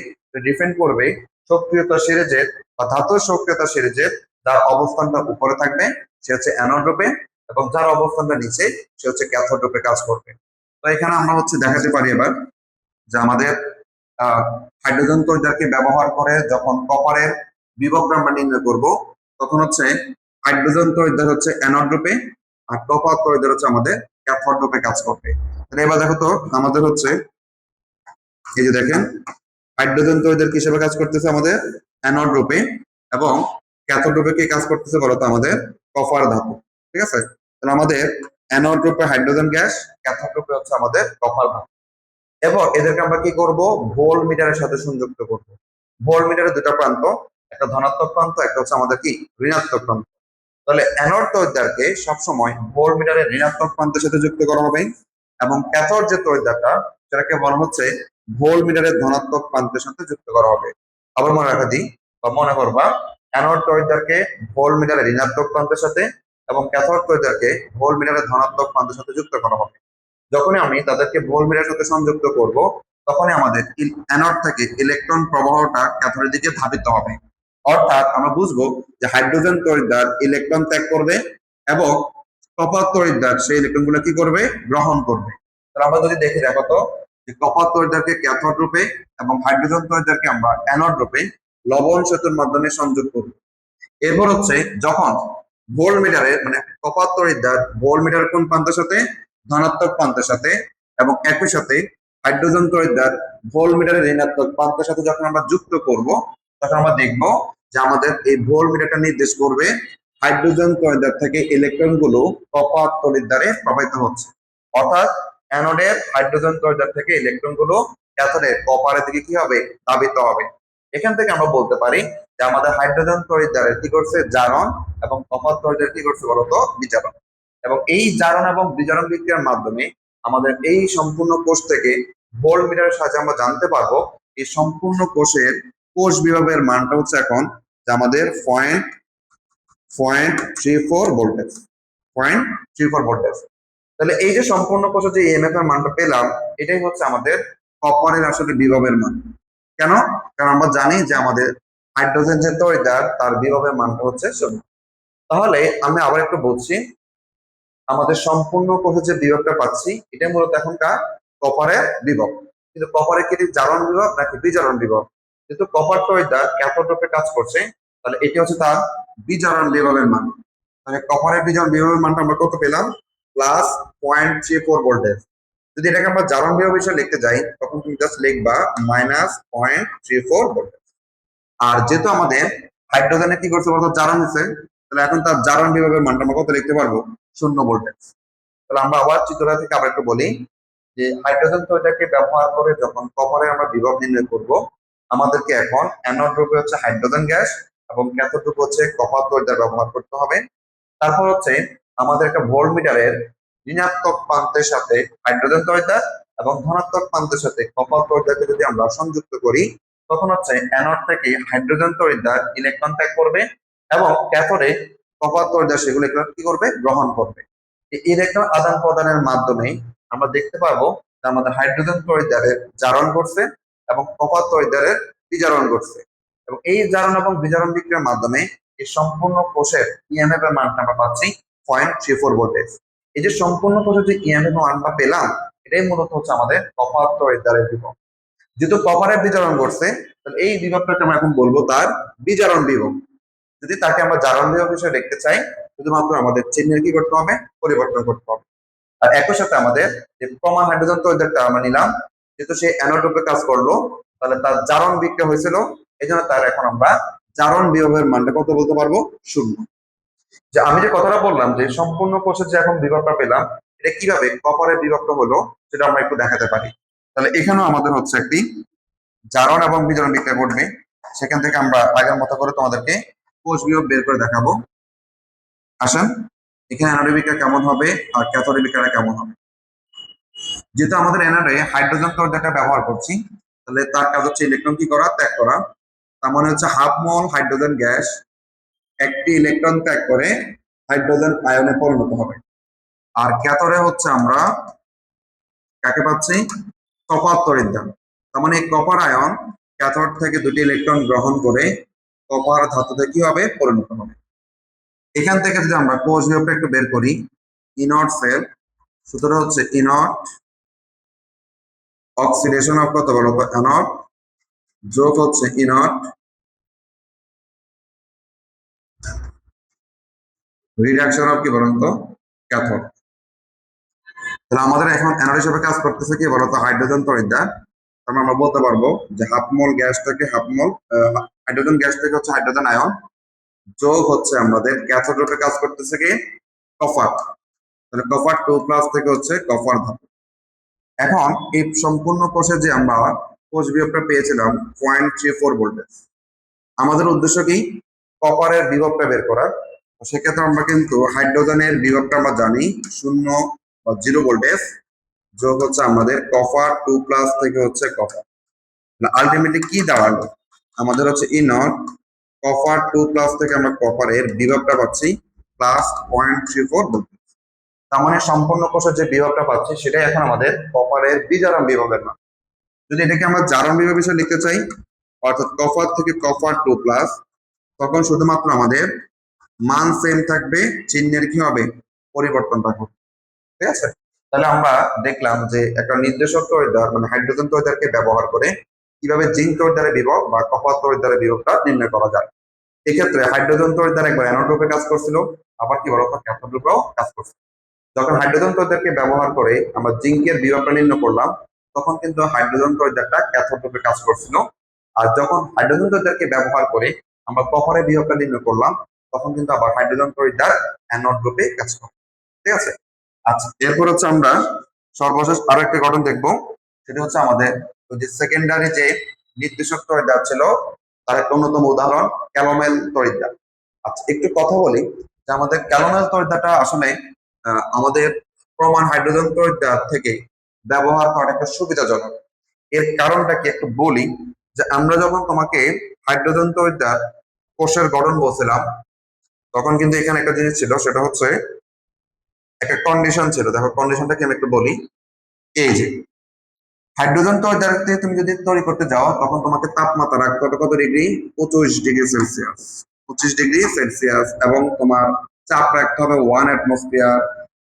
ডিপেন্ড করবে সক্রিয়তা সিরিজের বা ধাতুর সক্রিয়তা সিরিজের যার অবস্থানটা উপরে থাকবে সে হচ্ছে অ্যানোড রূপে, এবং যার অবস্থানটা নিচে সে হচ্ছে ক্যাথোড রূপে কাজ করবে। তো এখানে আমরা হচ্ছে দেখাতে পারি এবার যে আমাদের হাইড্রোজেন তড়িৎদ্বারকে ব্যবহার করে যখন কপারের বিভবটা আমরা নির্ণয় করব, তখন হচ্ছে হাইড্রোজেন তড়িৎদ্বার হচ্ছে অ্যানোড রূপে, আর কপার তড়িৎদ্বার হচ্ছে আমাদের ক্যাথোড রূপে কাজ করবে। তাহলে এবার দেখো তো আমাদের হচ্ছে এই যে দেখেন হাইড্রোজেন তড়িৎদ্বার কি হিসেবে কাজ করতেছে আমাদের অ্যানোড রূপে, এবং ক্যাথোড রূপে কি কাজ করতেছে বলতো আমাদের কপার ধাতু। ঠিক আছে, তাহলে আমাদের অ্যানোড রূপে হাইড্রোজেন গ্যাস, ক্যাথোড রূপে হচ্ছে আমাদের কপার ধাতু। এবং এদেরকে আমরা কি করব, ভোল্ট মিটারের সাথে সংযুক্ত করব। ভোল্ট মিটারের দুটো প্রান্ত, একটা ধনাত্মক প্রান্ত, একটা হচ্ছে আমাদের কি ঋণাত্মক প্রান্ত। তাহলে অ্যানোড তড়িৎদ্বারকে সবসময় ভোল্ট মিটারের ঋণাত্মক প্রান্তের সাথে যুক্ত করা হবে, এবং ক্যাথোড যে তড়িৎদ্বারটা সেটাকে বলা হচ্ছে ভোল্ট মিটারের ধনাত্মক প্রান্তের সাথে যুক্ত করা হবে। আবার মনে রাখা দিই বা মনে করবা, অ্যানোড তড়িৎদ্বারকে ভোল্ট মিটারের ঋণাত্মক প্রান্তের সাথে এবং ক্যাথোড তড়িৎদ্বারকে ভোল্ট মিটারের ধনাত্মক প্রান্তের সাথে যুক্ত করা হবে। যখনই আমি তাদেরকে ভোল্ট মিটারের সাথে সংযুক্ত করব, তখনই আমাদের অ্যানোড থেকে ইলেকট্রন প্রবাহটা ক্যাথোডের দিকে ধাবিত হবে। অর্থাৎ আমরা বুঝবো যে হাইড্রোজেন তড়িৎদ্বার ইলেকট্রন ত্যাগ করবে, এবং কপার তড়িৎদ্বার সেই ইলেকট্রনগুলো কি করবে, গ্রহণ করবে। তাহলে আমরা যদি দেখি, দেখো তো যে কপার তড়িৎদ্বারকে ক্যাথোড রূপে এবং হাইড্রোজেন তড়িৎদ্বারকে আমরা অ্যানোড রূপে লবণ সেতুর মাধ্যমে সংযোগ করব। এরপর হচ্ছে যখন ভোল্ট মিটারে মানে কপার তড়িৎদ্বার ভোল্ট মিটার কোন প্রান্তের সাথে, ধনাত্মক প্রান্তের সাথে, এবং একই সাথে হাইড্রোজেন তড়িৎদ্বার ভোল্ট মিটারের ঋণাত্মক প্রান্তের সাথে যখন আমরা যুক্ত করব, তখন আমরা দেখব যে আমাদের এই ভোল্ট মিটারটা নির্দেশ করবে হাইড্রোজেন তড়িৎদ্বার থেকে ইলেকট্রন গুলো কপার তড়িৎদ্বারে প্রবাহিত হচ্ছে। অর্থাৎ অ্যানোডের হাইড্রোজেন তড়িৎদ্বার থেকে ইলেকট্রন গুলো ক্যাথোডের কপারের দিকে কি হবে, ধাবিত হবে। এখান থেকে আমরা বলতে পারি যে আমাদের হাইড্রোজেন তড়িৎদ্বারে কি করছে, জারণ, এবং কপার তড়িৎদ্বার কি করছে বলতো, বিজারণ। এবং এই জারণ এবং বিজারণ বিক্রিয়ার মাধ্যমে আমাদের এই সম্পূর্ণ কোষ থেকে ভোল্ট মিটারের সাহায্যে আমরা জানতে পারবো এই সম্পূর্ণ কোষের কোষ বিভবের মানটা হচ্ছে এখন যে আমাদের 0.34 ভোল্টেজ, 0.34 ভোল্টেজ। তাহলে এই যে সম্পূর্ণ কোষে যে ইএমএফ এর মানটা পেলাম, এটাই হচ্ছে আমাদের কপারের আসলে বিভবের মান। কেন? কারণ আমরা জানি যে আমাদের হাইড্রোজেন যে তড়িৎদ্বার তার বিভবের মানটা হচ্ছে 0। তাহলে আমি আবার একটু বলছি, আমাদের সম্পূর্ণ কোষে যে বিভবটা পাচ্ছি এটা মূলত এখনকার কপারের বিভব। কিন্তু কপারের কি জারণ বিভব নাকি বিজারণ বিভব? যেহেতু কপার তড়িৎদ্বার ক্যাথোড রূপে কাজ করছে, তাহলে এটি হচ্ছে তার বিজারণ বিভবের মান। তাহলে কপারের বিজারণ বিভবের মানটা আমরা কত পেলাম, প্লাস 0.34 ভোল্টেজ। যদি এটাকে আমরা জারণ বিভব হিসেবে লিখতে যাই, তখন তুমি জাস্ট লিখবা -0.34 ভোল্টেজ। আর যেহেতু আমাদের হাইড্রোজেনে কি করছে বলতো, জারণ হচ্ছে, তাহলে এখন তার জারণ বিভবের মানটা আমরা কত লিখতে পারবো, 0 ভোল্টেজ। তাহলে আমরা আবার চিত্রটা থেকে আবার একটু বলি যে হাইড্রোজেন তড়িৎদ্বারকে ব্যবহার করে যখন কপারে আমরা বিভব নির্ণয় করব, আমাদেরকে এখন অ্যানোড রূপে হচ্ছে হাইড্রোজেন গ্যাস এবং ক্যাথোড রূপে হচ্ছে কপার তড়িৎদ্বার ব্যবহার করতে হবে। তারপর হচ্ছে আমাদের একটা ভোল্ট মিটারের ঋণাত্মক প্রান্তের সাথে হাইড্রোজেন তড়িৎদ্বার এবং ধনাত্মক প্রান্তের সাথে কপার তড়িৎদ্বারকে যদি আমরা সংযুক্ত করি, তখন হচ্ছে অ্যানোড থেকে হাইড্রোজেন তড়িৎদ্বার ইলেকট্রন ত্যাগ করবে, এবং ক্যাথোডে কপার তড়িৎদ্বার সেগুলো কি করবে, গ্রহণ করবে। এই ইলেকট্রন আদান প্রদানের মাধ্যমে আমরা দেখতে পারবো যে আমাদের হাইড্রোজেন তড়িৎদ্বারের জারণ ঘটছে এবং কপার তড়িৎদ্বারের বিজারণ ঘটছে। এবং এই জারণ এবং বিজারণ বিক্রিয়ার মাধ্যমে এই সম্পূর্ণ কোষের ইএমএফ এর মানটা আমরা পাচ্ছি 0.34 ভোল্টেজ। এই যে সম্পূর্ণ কোষের যে ইএমএফ এর মানটা পেলাম, এটাই মূলত হচ্ছে আমাদের কপার তড়িৎদ্বারের বিভব। যেহেতু কপারের বিজারণ ঘটছে, তাহলে এই বিভবটাকে আমরা এখন বলবো তার বিজারণ বিভব। যদি তাকে আমরা জারণ বিভব হিসেবে দেখতে চাই, শুধুমাত্র আমাদের চিহ্নের কি করতে হবে, পরিবর্তন করতে হবে। আর একই সাথে আমাদের যে প্রমাণ হাইড্রোজেন তড়িৎদ্বারটা আমরা নিলাম, যেহেতু সে অ্যানোড রূপে কাজ করলো, তাহলে তার জারণ বিক্রিয়া হয়েছিল, এই জন্য তার এখন আমরা জারণ বিভবের মানটা কত বলতে পারবো, 0। যে আমি যে কথাটা বললাম যে সম্পূর্ণ কোষের যে এখন বিভবটা পেলাম, এটা কিভাবে কপারের বিভবটা হলো সেটা আমরা একটু দেখাতে পারি। তাহলে এখানেও আমাদের হচ্ছে একটি জারণ এবং বিজারণ বিক্রিয়া ঘটবে। সেখান থেকে আমরা আগের মতো করে তোমাদেরকে কোষ বিভব বের করে দেখাবো। আসেন, এখানে অ্যানোডের বিক্রিয়া কেমন হবে আর ক্যাথোডের বিক্রিয়া কেমন হবে। যেহেতু আমাদের অ্যানোডে হাইড্রোজেন তড়িৎদ্বারটা ব্যবহার করছি, তাহলে তার কাজ হচ্ছে ইলেকট্রন কি করা, ত্যাগ করা। তার মানে হচ্ছে হাফ মোল হাইড্রোজেন গ্যাস একটি ইলেকট্রন ত্যাগ করে হাইড্রোজেন আয়নে পরিণত হবে। আর ক্যাথোডে হচ্ছে আমরা কাকে পাচ্ছি? কপার তড়িৎদ্বার। তার মানে কপার আয়ন ক্যাথোড থেকে দুটি ইলেকট্রন গ্রহণ করে কপার ধাতুতে কি হবে? পরিণত হবে। এখান থেকে যদি আমরা কোষ বিভবটা একটু বের করি, ইনট সেল, সূত্রটা হচ্ছে ইনট অক্সিডেশন অফ কত বলতো? অ্যানট যোগ হচ্ছে ইনট রিডাকশন অফ কি বলতো? ক্যাথোড। তাহলে আমাদের এখন অ্যানোড হিসেবে কাজ করতেছে কি বলতো? হাইড্রোজেন তড়িৎদ্বার। তারপর আমরা বলতে পারবো যে হাফ মোল গ্যাস থেকে হাফ মোল হাইড্রোজেন গ্যাস থেকে হচ্ছে হাইড্রোজেন আয়ন যোগ হচ্ছে আমাদের ক্যাথোড রূপে কাজ করতেছে কি? কপার। তাহলে কপার 2+ থেকে হচ্ছে কপার ধাতু। এখন এই সম্পূর্ণ কোষে যে আমরা কোষ বিভবটা পেয়েছিলাম 0.34 ভোল্টেজ, আমাদের উদ্দেশ্য কি? কপারের বিভবটা বের করার। সেক্ষেত্রে আমরা কিন্তু হাইড্রোজেনের বিভবটা আমরা জানি 0 বা 0 ভোল্টেজ যোগ হচ্ছে আমাদের কপার 2+ থেকে হচ্ছে কপার। আলটিমেটলি কি দাঁড়ালো? আমাদের হচ্ছে ই নট কপার 2+ থেকে আমরা কপারের বিভবটা পাচ্ছি +0.34 ভোল্টেজ। তার মানে সম্পূর্ণ কোষের যে বিভবটা পাচ্ছি সেটাই এখন আমাদের কপারের বিজারণ বিভবের মান। যদি এটাকে আমরা জারণ বিভব হিসেবে লিখতে চাই, অর্থাৎ কপার থেকে কপার 2+, তখন শুধুমাত্র আমাদের মান সেম থাকবে, চিহ্নের কি হবে? পরিবর্তনটা হবে। ঠিক আছে? তাহলে আমরা দেখলাম যে একটা নির্দেশক তড়িৎদ্বার মানে হাইড্রোজেন তড়িৎদ্বারকে ব্যবহার করে কিভাবে জিঙ্ক তড়িৎদ্বারের বিভব বা কপার তড়িৎদ্বারের বিভবটা নির্ণয় করা যায়। এক্ষেত্রে হাইড্রোজেন তড়িৎদ্বার একবার অ্যানোড রূপে কাজ করছিল, আবার কি বলতো? ক্যাথোড রূপেও কাজ করছিল। যখন হাইড্রোজেন তড়িৎদ্বারকে ব্যবহার করে আমরা জিঙ্কের বিভবটা নির্ণয় করলাম, তখন কিন্তু হাইড্রোজেন তড়িৎদ্বারটা ক্যাথোড রূপে কাজ করছিল। আর যখন হাইড্রোজেন তড়িৎদ্বারকে ব্যবহার করে আমরা কপারের বিভবটা নির্ণয় করলাম, তখন কিন্তু আবার হাইড্রোজেন তড়িৎদ্বার অ্যানোড রূপে কাজ করে। ঠিক আছে? আচ্ছা, এরপর হচ্ছে আমরা সর্বশেষ আরো একটা গঠন দেখবো, সেটা হচ্ছে আমাদের ওই যে সেকেন্ডারি যে নির্দেশক তড়িৎদ্বার ছিল তার একটা অন্যতম উদাহরণ ক্যালোমেল তড়িৎদ্বার। আচ্ছা, একটু কথা বলি যে আমাদের ক্যালোমেল তড়িৎদ্বারটা আসলে আমাদের প্রমাণ হাইড্রোজেন তড়িৎদ্বার থেকে ব্যবহার করা একটা সুবিধাজনক। এর কারণটা কি একটু বলি, যে আমরা যখন তোমাকে হাইড্রোজেন তড়িৎদ্বার কোষের গঠন বলছিলাম, তখন কিন্তু এখানে একটা জিনিস ছিল, সেটা হচ্ছে একটা কন্ডিশন ছিল। দেখো কন্ডিশনটা কি আমি একটু বলি। এই যে হাইড্রোজেন তড়িৎদ্বার দিয়ে তুমি যদি তৈরি করতে যাও, তখন তোমাকে তাপমাত্রা রাখতে হবে কত ডিগ্রি? 25°C, 25°C, এবং তোমার চাপ রাখতে হবে 1 atmosphere,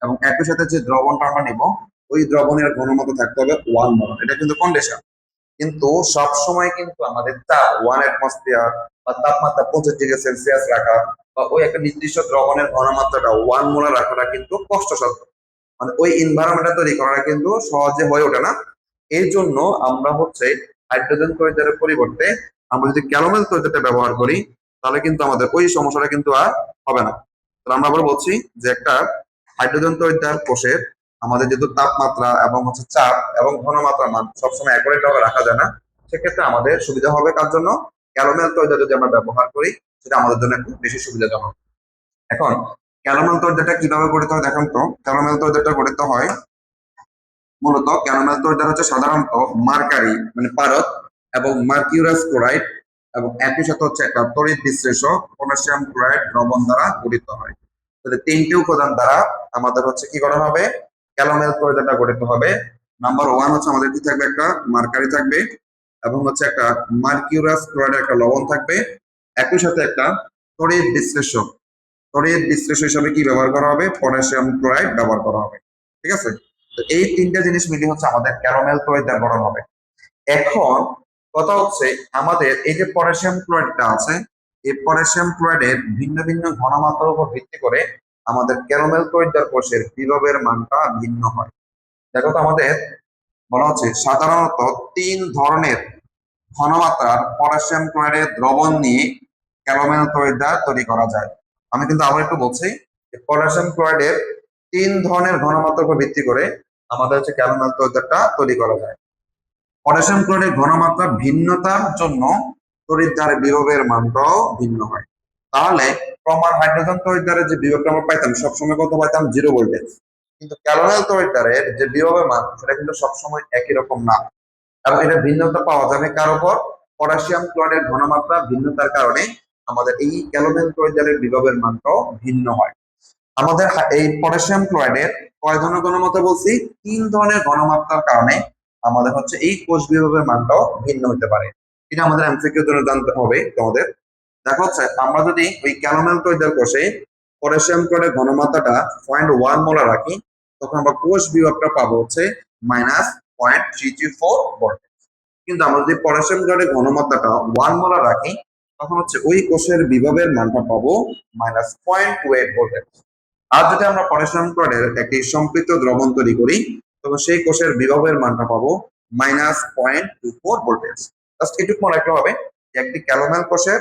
এবং একই সাথে যে দ্রবণটা আমরা নিব ওই দ্রবণের ঘনমাত্রা থাকতে হবে 1 মোল। এটা কিন্তু কন্ডিশন। কিন্তু সব সময় কিন্তু আমাদের চাপ 1 atmosphere বা তাপমাত্রা 25°C রাখা বা ওই একটা নির্দিষ্ট দ্রবণের ঘনমাত্রাটা 1 মোলার রাখাটা কিন্তু কষ্টসাধ্য। মানে ওই এনভায়রনমেন্টটা তৈরি করাটা কিন্তু সহজে হয়ে ওঠে না। এই জন্য আমরা হচ্ছে হাইড্রোজেন তড়িৎদ্বারের পরিবর্তে আমরা যদি ক্যালোমেল তড়িৎদ্বারটা ব্যবহার করি, তাহলে কিন্তু আমাদের ওই সমস্যাটা কিন্তু আর হবে না। তাহলে আমরা আবার বলছি যে একটা হাইড্রোজেন তড়িৎদ্বার কোষের আমাদের যেহেতু তাপমাত্রা এবং হচ্ছে চাপ এবং ঘনমাত্রা মান সবসময় অ্যাকুরেট ভাবে রাখা যায় না, সেক্ষেত্রে আমাদের সুবিধা হবে কার জন্য? ক্যালোমেল তড়িৎদ্বার যদি আমরা ব্যবহার করি, সেটা আমাদের জন্য একটু বেশি সুবিধাজনক। এখন ক্যালোমেল তড়িৎদ্বারটা কিভাবে গঠিত হয় দেখেন তো। ক্যালোমেল তড়িৎদ্বারটা গঠিত হয় মূলত, ক্যালোমেল তড়িৎদ্বার হচ্ছে সাধারণত মার্কারি মানে পারদ এবং মার্কিউরাস ক্লোরাইড এবং একই সাথে হচ্ছে একটা তড়িৎ বিশ্লেষক পটাশিয়াম ক্লোরাইড দ্রবণ দ্বারা গঠিত হয়। তাহলে তিনটি উপাদান দ্বারা আমাদের হচ্ছে কি গঠন হবে? ক্যালোমেল তড়িৎদ্বারটা গঠিত হবে। নাম্বার 1 হচ্ছে আমাদের কি থাকবে? একটা মার্কারি থাকবে এবং হচ্ছে একটা মার্কিউরাস ক্লোরাইডের একটা লবণ থাকবে, একই সাথে একটা তড়িৎ বিশ্লেষক। তড়িৎ বিশ্লেষক হিসাবে কি ব্যবহার করা হবে? পটাশিয়াম ক্লোরাইড ব্যবহার করা হবে। ঠিক আছে? তো এই তিনটা জিনিস মিলিয়ে হচ্ছে আমাদের ক্যারামেল তড়িৎদ্বার গঠন হবে। এখন কথা হচ্ছে আমাদের এই যে পটাশিয়াম ক্লোরাইডটা আছে, এই পটাশিয়াম ক্লোরাইডের ভিন্ন ভিন্ন ঘনমাত্রার উপর ভিত্তি করে আমাদের ক্যারামেল তড়িৎদ্বার কোষের বিভবের মানটা ভিন্ন হয়। দেখো তো আমাদের বলা হচ্ছে সাধারণত 3 ধরনের ঘনমাত্রার পটাশিয়াম ক্লোরাইডের দ্রবণ নিয়ে ক্যারামেল তড়িৎদ্বার তৈরি করা যায়। আমি কিন্তু আবার একটু বলছি, পটাশিয়াম ক্লোরাইডের 3 ধরনের ঘনমাত্রার উপর ভিত্তি করে আমাদের হচ্ছে ক্যারামেল তড়িৎদ্বারটা তৈরি করা যায়। পটাশিয়াম ক্লোরাইডের ঘনমাত্রা ভিন্নতার জন্য তড়িৎদ্বারের বিভবের মানটাও ভিন্ন হয়। তাহলে প্রমাণ হাইড্রোজেন তড়িৎদ্বারের যে বিভবটা আমরা পাইতাম সবসময় কত পাইতাম? 0 ভোল্টেজ। কিন্তু ক্যারামেল তড়িৎদ্বারের যে বিভবের মান সেটা কিন্তু সবসময় একই রকম না, এবং এটা ভিন্নতা পাওয়া যাবে কার উপর? পটাশিয়াম ক্লোরাইডের ঘনমাত্রা ভিন্নতার কারণে আমাদের এই ক্যালোমেল ক্লোরাইডের বিভবের মানটাও ভিন্ন হয়। আমাদের এই পটাশিয়াম ক্লোরাইডের কয় ধরনের ঘনমাত্রা বলছি? 3 ধরনের ঘনমাত্রার কারণে আমাদের হচ্ছে এই কোষ বিভবের মানটাও ভিন্ন হতে পারে। এটা আমাদের এমসিকিউ জন্য জানতে হবে তোমাদের। দেখো হচ্ছে আমরা যদি ওই ক্যালোমেল ক্লোরাইডের কোষে পটাশিয়াম ক্লোরাইডের ঘনমাত্রাটা 0.1 মোলার রাখি, তখন আমরা কোষ বিভবটা পাবো হচ্ছে -0.334 ভোল্ট। কিন্তু আমরা যদি পটাশিয়াম ক্লোরাইডের ঘনমাত্রাটা 1 মোলার রাখি, তখন হচ্ছে ওই কোষের বিভবের মানটা পাবো -0.28 ভোল্ট। আর যদি আমরা পটাশিয়াম ক্লোরাইডের একটি সম্পৃক্ত দ্রবণ তৈরি করি, তখন সেই কোষের বিভবের মানটা পাবো -0.24 ভোল্টেজ। জাস্ট এটুকু মনে রাখতে হবে যে একটি ক্যালোমেল কোষের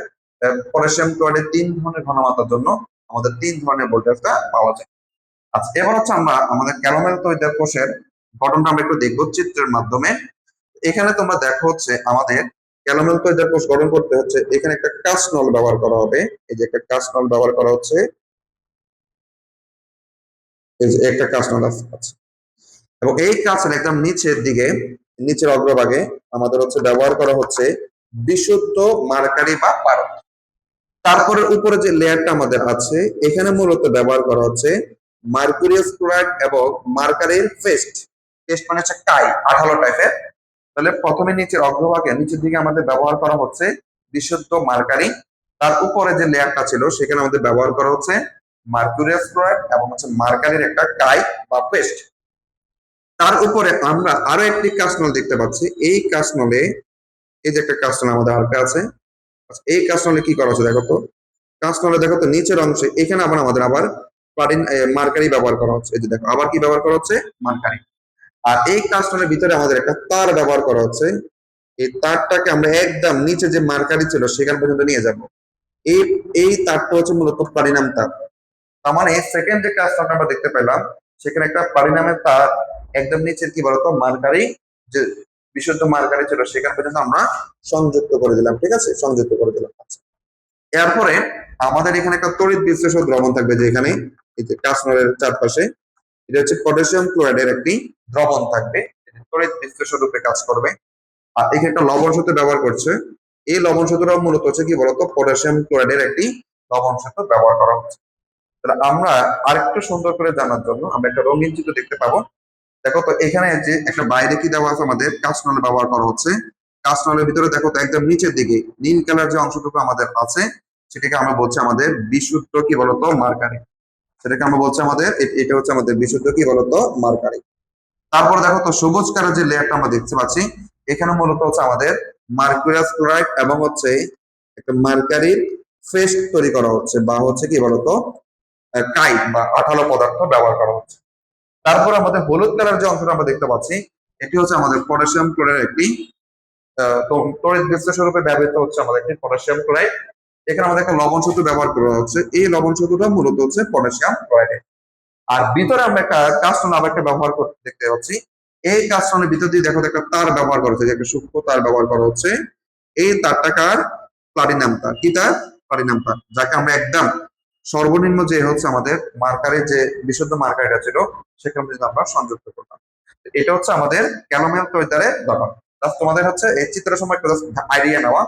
পটাশিয়াম ক্লোরাইডের 3 ধরনের ঘনমাত্রার জন্য আমাদের 3 ধরনের ভোল্টেজটা পাওয়া যায়। আচ্ছা, এবার হচ্ছে আমরা আমাদের ক্যালোমেল তৈরি কোষের গঠনটা আমরা একটু দেখবো চিত্রের মাধ্যমে। এখানে তোমরা দেখো হচ্ছে আমাদের ক্যালোমেল তৈরি কোষ গঠন করতে হচ্ছে এখানে একটা কাস্ট নল ব্যবহার করা হবে। এই যে একটা কাস্ট নল ব্যবহার করা হচ্ছে, এই যে একটা কাস্ট নল আছে। এবং এই কাছের একদম নিচের দিকে, নিচের অগ্রভাগে আমাদের হচ্ছে ব্যবহার করা হচ্ছে বিশুদ্ধ মার্কারি বা পারদ। তারপরে উপরে যে লেয়ারটা আমাদের আছে এখানে মূলত ব্যবহার করা হচ্ছে মার্কুরিয়াস ক্লোরাইড এবং মার্কারির পেস্ট। পেস্ট মানে হচ্ছে কাই, আঠালো টাইপের। তাহলে প্রথমে নিচের অগ্রভাগে নিচের দিকে আমাদের ব্যবহার করা হচ্ছে বিশুদ্ধ মার্কারি। তার উপরে যে লেয়ারটা ছিল সেখানে আমাদের ব্যবহার করা হচ্ছে মার্কুরিয়াস ক্লোরাইড এবং হচ্ছে মার্কারির একটা কাই বা পেস্ট। তার উপরে আমরা আরো একটি কাস্টনল দেখতে পাচ্ছি। এই কাস্টনলে, এই যে একটা কাস্টনল আমাদের হালকা আছে, এই কাস্টনলে কি করা হচ্ছে দেখো তো। কাস্টনলে দেখো তো নিচের অংশে এখানে আবার মার্কারি ব্যবহার করা হচ্ছে। এই যে দেখো আবার কি ব্যবহার করা হচ্ছে? মার্কারি। আর এই কাস্টনের ভিতরে আমাদের একটা তার ব্যবহার করা হচ্ছে। এই তারটাকে আমরা একদম নিচে যে মার্কারি ছিল সেখান পর্যন্ত নিয়ে যাব। এই এই তারটা হচ্ছে মূলত প্লাটিনাম তার। তার মানে সেকেন্ড যে কাস্টনটা আমরা দেখতে পেলাম সেখানে একটা প্লাটিনামের তার একদম নিচের কি বলতো মার্কারি, যে বিশুদ্ধ মার্কারি ছিল সেখান পর্যন্ত আমরা সংযুক্ত করে দিলাম। ঠিক আছে, সংযুক্ত করে দিলাম। আচ্ছা, এরপরে আমাদের এখানে একটা তড়িৎ বিশ্লেষক দ্রবণ থাকবে, যে এখানে এই যে কাস্টনলের চারপাশে এটা হচ্ছে পটাশিয়াম ক্লোরাইডের একটি দ্রবণ থাকবে, তড়িৎ বিশ্লেষক রূপে কাজ করবে। আর এখানে একটা লবণ সেতু ব্যবহার করছে। এই লবণ সেতুটা মূলত হচ্ছে কি বলতো পটাশিয়াম ক্লোরাইডের একটি লবণ সেতু ব্যবহার করা হচ্ছে। তাহলে আমরা আরেকটু সুন্দর করে জানার জন্য আমরা একটা রঙিন চিত্র দেখতে পাবো। দেখো তো এখানে যে একটা বাইরে কি দেওয়া আছে, আমাদের কাস্টনল ব্যবহার করা হচ্ছে। কাস্টনলের ভিতরে দেখো তো একদম নিচের দিকে নীল কালার যে অংশটুকু আমাদের আছে সেটাকে আমরা বলছি আমাদের বিশুদ্ধ কি বলতো মার্কারি। সেটাকে আমরা বলছি আমাদের এটা হচ্ছে আমাদের বিশুদ্ধ কি বলতো মার্কারি। তারপর দেখো তো সবুজ কালার যে লেয়ারটা আমরা দেখতে পাচ্ছি এখানে মূলত হচ্ছে আমাদের মার্কুরিয়াস ক্লোরাইড এবং হচ্ছে একটা মার্কারির পেস্ট তৈরি করা হচ্ছে, বা হচ্ছে কি বলতো কাই বা আঠালো পদার্থ ব্যবহার করা হচ্ছে। তারপর আমাদের হলুদ কালার যে অংশটা আমরা দেখতে পাচ্ছি এটি হচ্ছে আমাদের পটাশিয়াম ক্লোরাইড একটি তড়িৎ বিশ্লেষক রূপে ব্যবহৃত হচ্ছে আমাদের একটি পটাশিয়াম ক্লোরাইড। এখানে আমাদের একটা লবণ সেতু ব্যবহার করা হচ্ছে। এই লবণ সেতুটা মূলত হচ্ছে পটাশিয়াম ক্লোরাইড। আর ভিতরে আমরা একটা কাস্টন আবার একটা ব্যবহার করতে দেখতে পাচ্ছি। এই কাস্টনের ভিতর দিয়ে দেখো একটা তার ব্যবহার করা হচ্ছে, একটা সূক্ষ্ম তার ব্যবহার করা হচ্ছে। এই তারটা কার? প্লাটিনাম তার। কি তার? প্লাটিনাম তার, যাকে আমরা একদম সর্বনিম্ন যে হচ্ছে আমাদের মার্কারের যে বিশুদ্ধ মার্কারটা ছিল সেখানে যদি আমরা সংযুক্ত করলাম। এটা হচ্ছে আমাদের ক্যালোমেল তৈদারের গঠন। তোমাদের হচ্ছে এই চিত্রের সময় একটু আইডিয়া নেওয়া।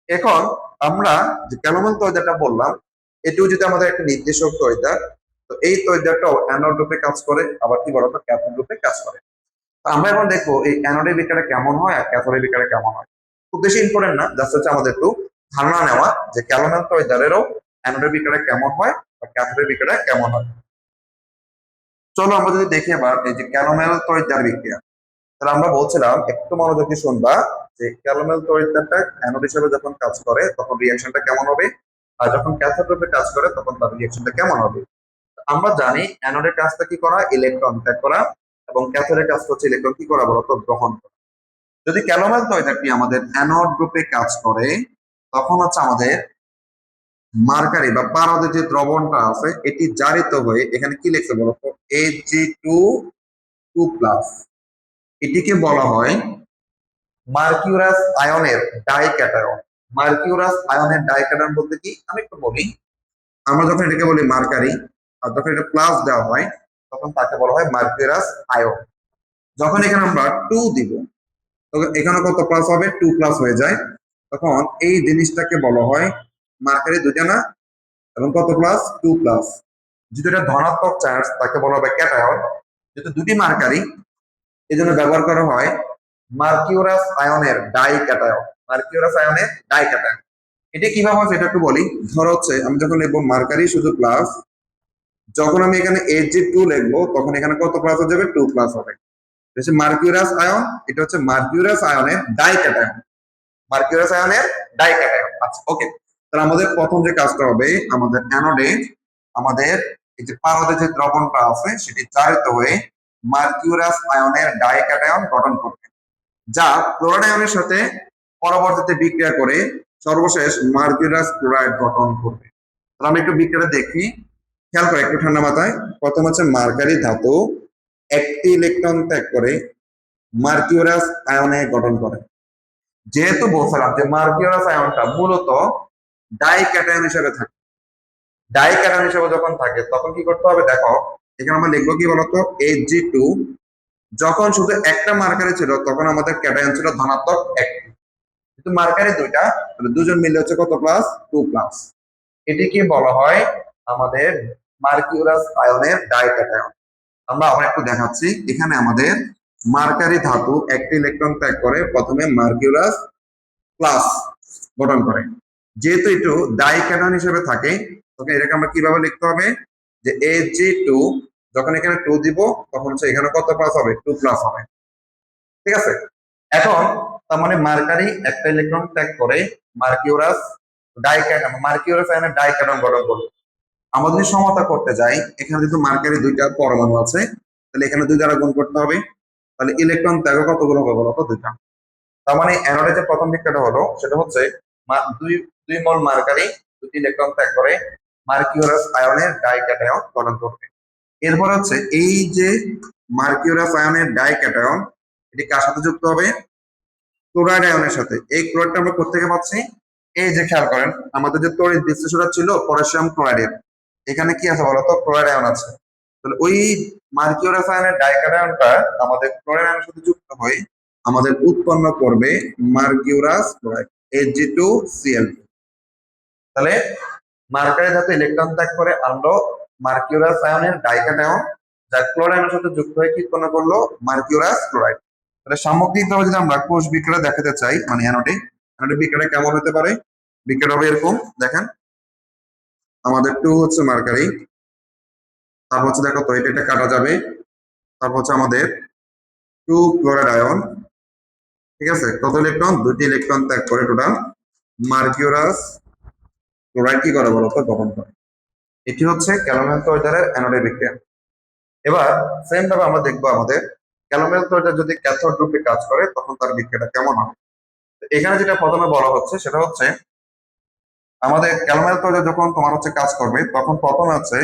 এখন আমরা যে ক্যালোমেল তৈদারটা বললাম এটিও যদি আমাদের একটা নির্দেশক তৈদার, তো এই তৈদারটাও অ্যানোড রূপে কাজ করে, আবার কি বলতো ক্যাথোড রূপে কাজ করে। আমরা এখন দেখবো এই অ্যানোডের বিক্রিয়া কেমন হয় আর ক্যাথোডের বিক্রিয়া কেমন হয়। খুব বেশি ইম্পর্টেন্ট না, জাস্ট হচ্ছে আমাদের একটু ধারণা নেওয়া যে ক্যালোমেল তৈদারেরও অ্যানোডের বিক্রিয়া কেমন হয় বা ক্যাথোডের বিক্রিয়া কেমন হয়। চলো আমরা যদি দেখি আবার এই যে ক্যালোমেল তৈদার বিক্রিয়া, তাহলে আমরা বলছিলাম একটু মনোযোগ দিয়ে শুনবা যে ক্যালোমেল তৈদারটা অ্যানোড হিসেবে যখন কাজ করে তখন রিঅ্যাকশনটা কেমন হবে, আর যখন ক্যাথোড রূপে কাজ করে তখন তার রিঅ্যাকশনটা কেমন হবে। আমরা জানি অ্যানোডের কাজটা কি করা? ইলেকট্রন ত্যাগ করা, এবং ক্যাথোডের কাজটা হচ্ছে ইলেকট্রন কি করা বলতো গ্রহণ করা। যদি ক্যালোমেল তৈদারটি আমাদের অ্যানোড গ্রুপে কাজ করে তখন হচ্ছে আমাদের মার্কারি বা পারদের যে দ্রবণটা আছে এটি জারিত হয়ে এখানে কি লিখছে বলতো Ag2+, এটিকে বলা হয় মার্কিউরাস আয়নের ডাইক্যাটায়ন। মার্কিউরাস আয়নের ডাইক্যাটায়ন বলতে কি আমি একটু বলি। আমরা যখন এটাকে বলি মার্কারি আর যখন এটা প্লাস দেওয়া হয় তখন তাকে বলা হয় মার্কিউরাস আয়ন। যখন এখানে আমরা 2 দিব তখন এখানে কত প্লাস হবে? 2+ হয়ে যায়। তখন এই জিনিসটাকে বলা হয় মার্কারি দুইটা না, এবং কত প্লাস, 2 প্লাস। যদি এটা ধনাত্মক চার্জ তাকে বলা হবে ক্যাটায়ন। যেহেতু দুটি মার্কারি, এই জন্য ব্যবহার করা হয় মার্কিউরাস আয়নের ডাই ক্যাটায়ন। মার্কিউরাস আয়নের ডাই ক্যাটায়ন। এটা কিভাবে হয় সেটা একটু বলি। ধরো হচ্ছে আমি যখন লিখবো মার্কারি শুধু প্লাস, যখন আমি এখানে Ag2 লিখবো তখন এখানে কত প্লাস হয়ে যাবে, 2 প্লাস হবে। এটা হচ্ছে মার্কিউরাস আয়ন, এটা হচ্ছে মার্কিউরাস আয়নের ডাই ক্যাটায়ন। মার্কিউরাস আয়নের ডাই ক্যাটায়ন। আচ্ছা, ওকে। তাহলে আমাদের প্রথম যে কাজটা হবে, আমাদের অ্যানোডে আমাদের এই যে পারদে যে দ্রবণটা আছে সেটি জারিত হয়ে মার্কিউরাস আয়নের ডাই ক্যাটায়ন গঠন করবে, যা ক্লোরাইড আয়নের সাথে পরবর্তীতে বিক্রিয়া করে সর্বশেষ মার্কিউরাস ক্লোরাইড গঠন করবে। তাহলে আমরা একটু বিক্রিয়াটা দেখি, খেয়াল করে একটু ঠান্ডা মাথায়। প্রথম হচ্ছে মার্কারি ধাতু একটি ইলেকট্রন ত্যাগ করে মার্কিউরাস আয়নে গঠন করে। যেহেতু বলছিলাম যে মার্কিউরাস আয়নটা মূলত ডাই ক্যাটায়ন হিসেবে থাকে, ডাই ক্যাটায়ন হিসেবে যখন থাকে তখন কি করতে হবে, দেখো এখানে আমরা লিখবো কি বলতো, Ag2 যখন শুধু একটা মার্কারি ছিল তখন আমাদের ক্যাটায়ন ছিল ধনাত্মক 1, কিন্তু মার্কারি দুইটা, তাহলে দুজন মিলে হচ্ছে কত প্লাস, 2 প্লাস। এটিকে বলা হয় আমাদের মার্কিউরাস আয়নের ডাই ক্যাটায়ন। আমরা আবার একটু দেখাচ্ছি, এখানে আমাদের মার্কারি ধাতু একটি ইলেকট্রন ত্যাগ করে প্রথমে মার্কিউরাস প্লাস গঠন করে। যেহেতু একটু ডাই ক্যাটায়ন হিসেবে থাকে তখন এটাকে আমরা কিভাবে লিখতে হবে, যে Ag2 যখন এখানে 2 দিব তখন হচ্ছে এখানে কত প্লাস হবে, 2 প্লাস হবে। ঠিক আছে। এখন তার মানে মার্কারি একটা ইলেকট্রন ত্যাগ করে মার্কিউরাস ডাই ক্যাটায়ন, মার্কিউরাস আয়নের ডাই ক্যাটায়ন গঠন করবে। আমরা যদি সমতা করতে যাই, এখানে যেহেতু মার্কারি দুইটা পরমাণু আছে তাহলে এখানে 2 দ্বারা গুণ করতে হবে, তাহলে ইলেকট্রন ত্যাগ কতগুলো হবে বলতো, 2টা। তার মানে অ্যানোডে যে প্রথম বিক্রিয়াটা হলো সেটা হচ্ছে দুই দুই মোল মার্কারি 2টি ইলেকট্রন ত্যাগ করে মার্কিউরাস আয়নের ডাই ক্যাটায়ন গঠন করবে। এরপর হচ্ছে এই যে মার্কিউরাস আয়নের ডাই ক্যাটায়ন, এটি কার সাথে যুক্ত হবে, ক্লোরাইড আয়নের সাথে। এই ক্লোরাইডটা আমরা কোথা পাচ্ছি, এই যে খেয়াল করেন আমাদের যে তড়িৎ বিশ্লেষণটা ছিল পটাশিয়াম ক্লোরাইডের, এখানে কি আছে বলতো, ক্লোরাইড আয়ন আছে। তাহলে ওই মার্কিউরাস আয়নের ডাই ক্যাটায়নটা আমাদের ক্লোরাইড আয়নের সাথে যুক্ত হয়ে আমাদের উৎপন্ন করবে মার্কিউরাস ক্লোরাইড, Ag2Cl। তাহলে মার্কারি ধাতু ইলেকট্রন ত্যাগ করে আনলো মার্কিউরাস আয়নের ডাই ক্যাটায়ন, যা ক্লোরাইডের সাথে যুক্ত হয়ে কি উৎপন্ন করলো, মার্কিউরাস ক্লোরাইড। তাহলে সামগ্রিকভাবে যদি আমরা কোষ বিক্রিয়া দেখাতে চাই, মানে অ্যানোডে বিক্রিয়া কেমন হতে পারে, বিক্রিয়া হবে এরকম, দেখেন আমাদের 2 হচ্ছে মার্কারি, তারপর হচ্ছে দেখো তো এটা কাটা যাবে, তারপর হচ্ছে আমাদের 2 ক্লোরাইড আয়ন। ঠিক আছে, কত ইলেকট্রন, 2টি ইলেকট্রন ত্যাগ করে টোটাল মার্কিউরাস ক্লোরাইড কি করে বলতো, গঠন করে। এটি হচ্ছে ক্যালোমেল তরজারের অ্যানোডে বিক্রিয়া। এবার সেম ভাবে আমরা দেখবো আমাদের ক্যালোমেল তরজার যদি ক্যাথোড রূপে কাজ করে তখন তার বিক্রিয়াটা কেমন হবে। এখানে যেটা প্রথমে বলা হচ্ছে সেটা হচ্ছে আমাদের ক্যালোমেল তরজার যখন তোমার হচ্ছে কাজ করবে তখন প্রথমে হচ্ছে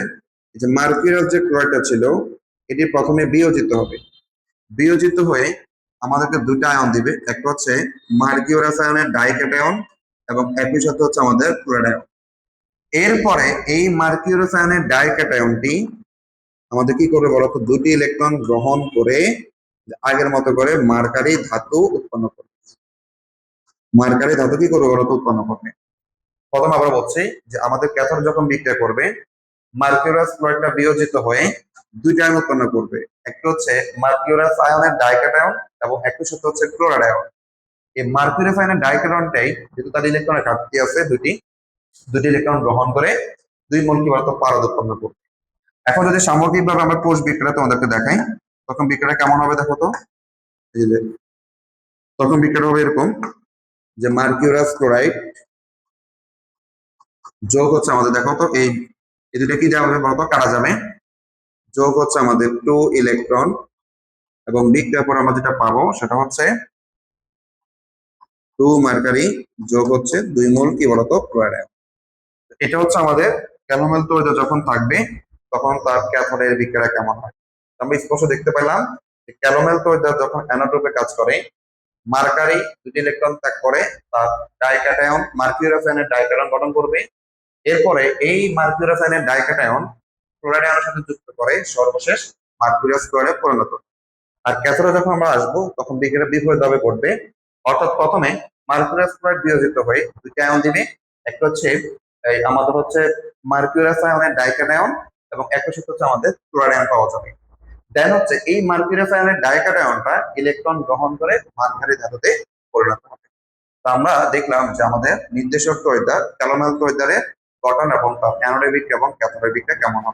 যে মার্কিউরাস যে ক্লোরাইডটা ছিল এটি প্রথমে বিয়োজিত হবে, বিয়োজিত হয়ে আমাদেরকে 2টা আয়ন দিবে, একটা হচ্ছে মার্কিউরাস আয়নের ডাই ক্যাটায়ন এবং একই সাথে হচ্ছে আমাদের ক্লোরাইড আয়ন। এরপরে এই মার্কিউরাস আয়নের ডাই ক্যাটায়নটি আমাদের কি করবে বলতো, 2টি ইলেকট্রন গ্রহণ করে আগের মতো করে মার্কারি ধাতু উৎপন্ন করবে। মার্কারি ধাতু কি করবে বলতো, উৎপন্ন করবে। প্রথম আবার বলছি যে আমাদের ক্যাথোড যখন বিক্রিয়া করবে মার্কিউরাস ক্লোরাইডটা বিয়োজিত হয়ে 2টা আয়ন উৎপন্ন করবে, একটা হচ্ছে মার্কিউরাস আয়নের ডাই ক্যাটায়ন এবং একই সাথে হচ্ছে ক্লোরাইড আয়ন। এই মার্কিউরাস আয়নের ডাই ক্যাটায়নটাই যেহেতু তার ইলেকট্রনের ঘাটতি আছে, দুটি ইলেকট্রন গ্রহণ করে 2 মোল কি বলতো পারদ উৎপন্ন করবে। এখন যদি সামগ্রিকভাবে আমরা কোষ বিক্রিয়া তোমাদেরকে দেখাই তখন বিক্রিয়া কেমন হবে দেখো তো, এই যে তখন বিক্রিয়া হবে এরকম, যে মার্কিউরাস ক্লোরাইড যোগ হচ্ছে আমাদের দেখো তো এই দুটা কি যাবে বলতো, কাটা যাবে, যোগ হচ্ছে আমাদের 2 ইলেকট্রন এবং বিক্রিয়ার পর আমরা যেটা পাবো সেটা হচ্ছে 2 মার্কারি যোগ হচ্ছে 2 মোল কি বলতো ক্লোরাইড আয়ন। এটা হচ্ছে আমাদের ক্যালোমেল তরজা যখন থাকবে তখন তার ক্যাথোডের বিক্রিয়া কেমন হয়। আমরা স্পষ্ট দেখতে পেলাম যে ক্যালোমেল তরজা যখন অ্যানোড রূপে কাজ করে মার্কারি 2টি ইলেকট্রন ত্যাগ করে তার ডাইক্যাটায়ন মার্কিউরাস আয়নের ডাইক্যাটায়ন গঠন করবে। এরপরে এই মার্কিউরাস আয়নের ডাইক্যাটায়ন ক্লোরাইড আয়নের সাথে যুক্ত করে সর্বশেষ মার্কিউরাস ক্লোরাইডে পরিণত। আর ক্যাথোডে যখন আমরা আসবো তখন বিক্রিয়া বিপরীতভাবে ঘটবে, অর্থাৎ প্রথমে মার্কিউরাস ক্লোরাইড বিয়োজিত হয়ে 2টি আয়ন দিবে, একটা হচ্ছে এই আমাদের হচ্ছে মার্কিউরাস আয়নের ডাইকাটায়ন এবং একই সাথে হচ্ছে আমাদের ক্লোরাইড পাওয়া যাবে। দেন হচ্ছে এই মার্কিউরাস আয়নের ডাইকাটায়নটা ইলেকট্রন গ্রহণ করে মানহারি ধাতুতে পরিণত হবে। তো আমরা দেখলাম যে আমাদের নির্দেশক তড়িৎদ্বার ক্যালোনাল তড়িৎদ্বারের গঠন এবং তার অ্যানোডে বিক্রিয়া এবং ক্যাথোডে বিক্রিয়া কেমন হবে।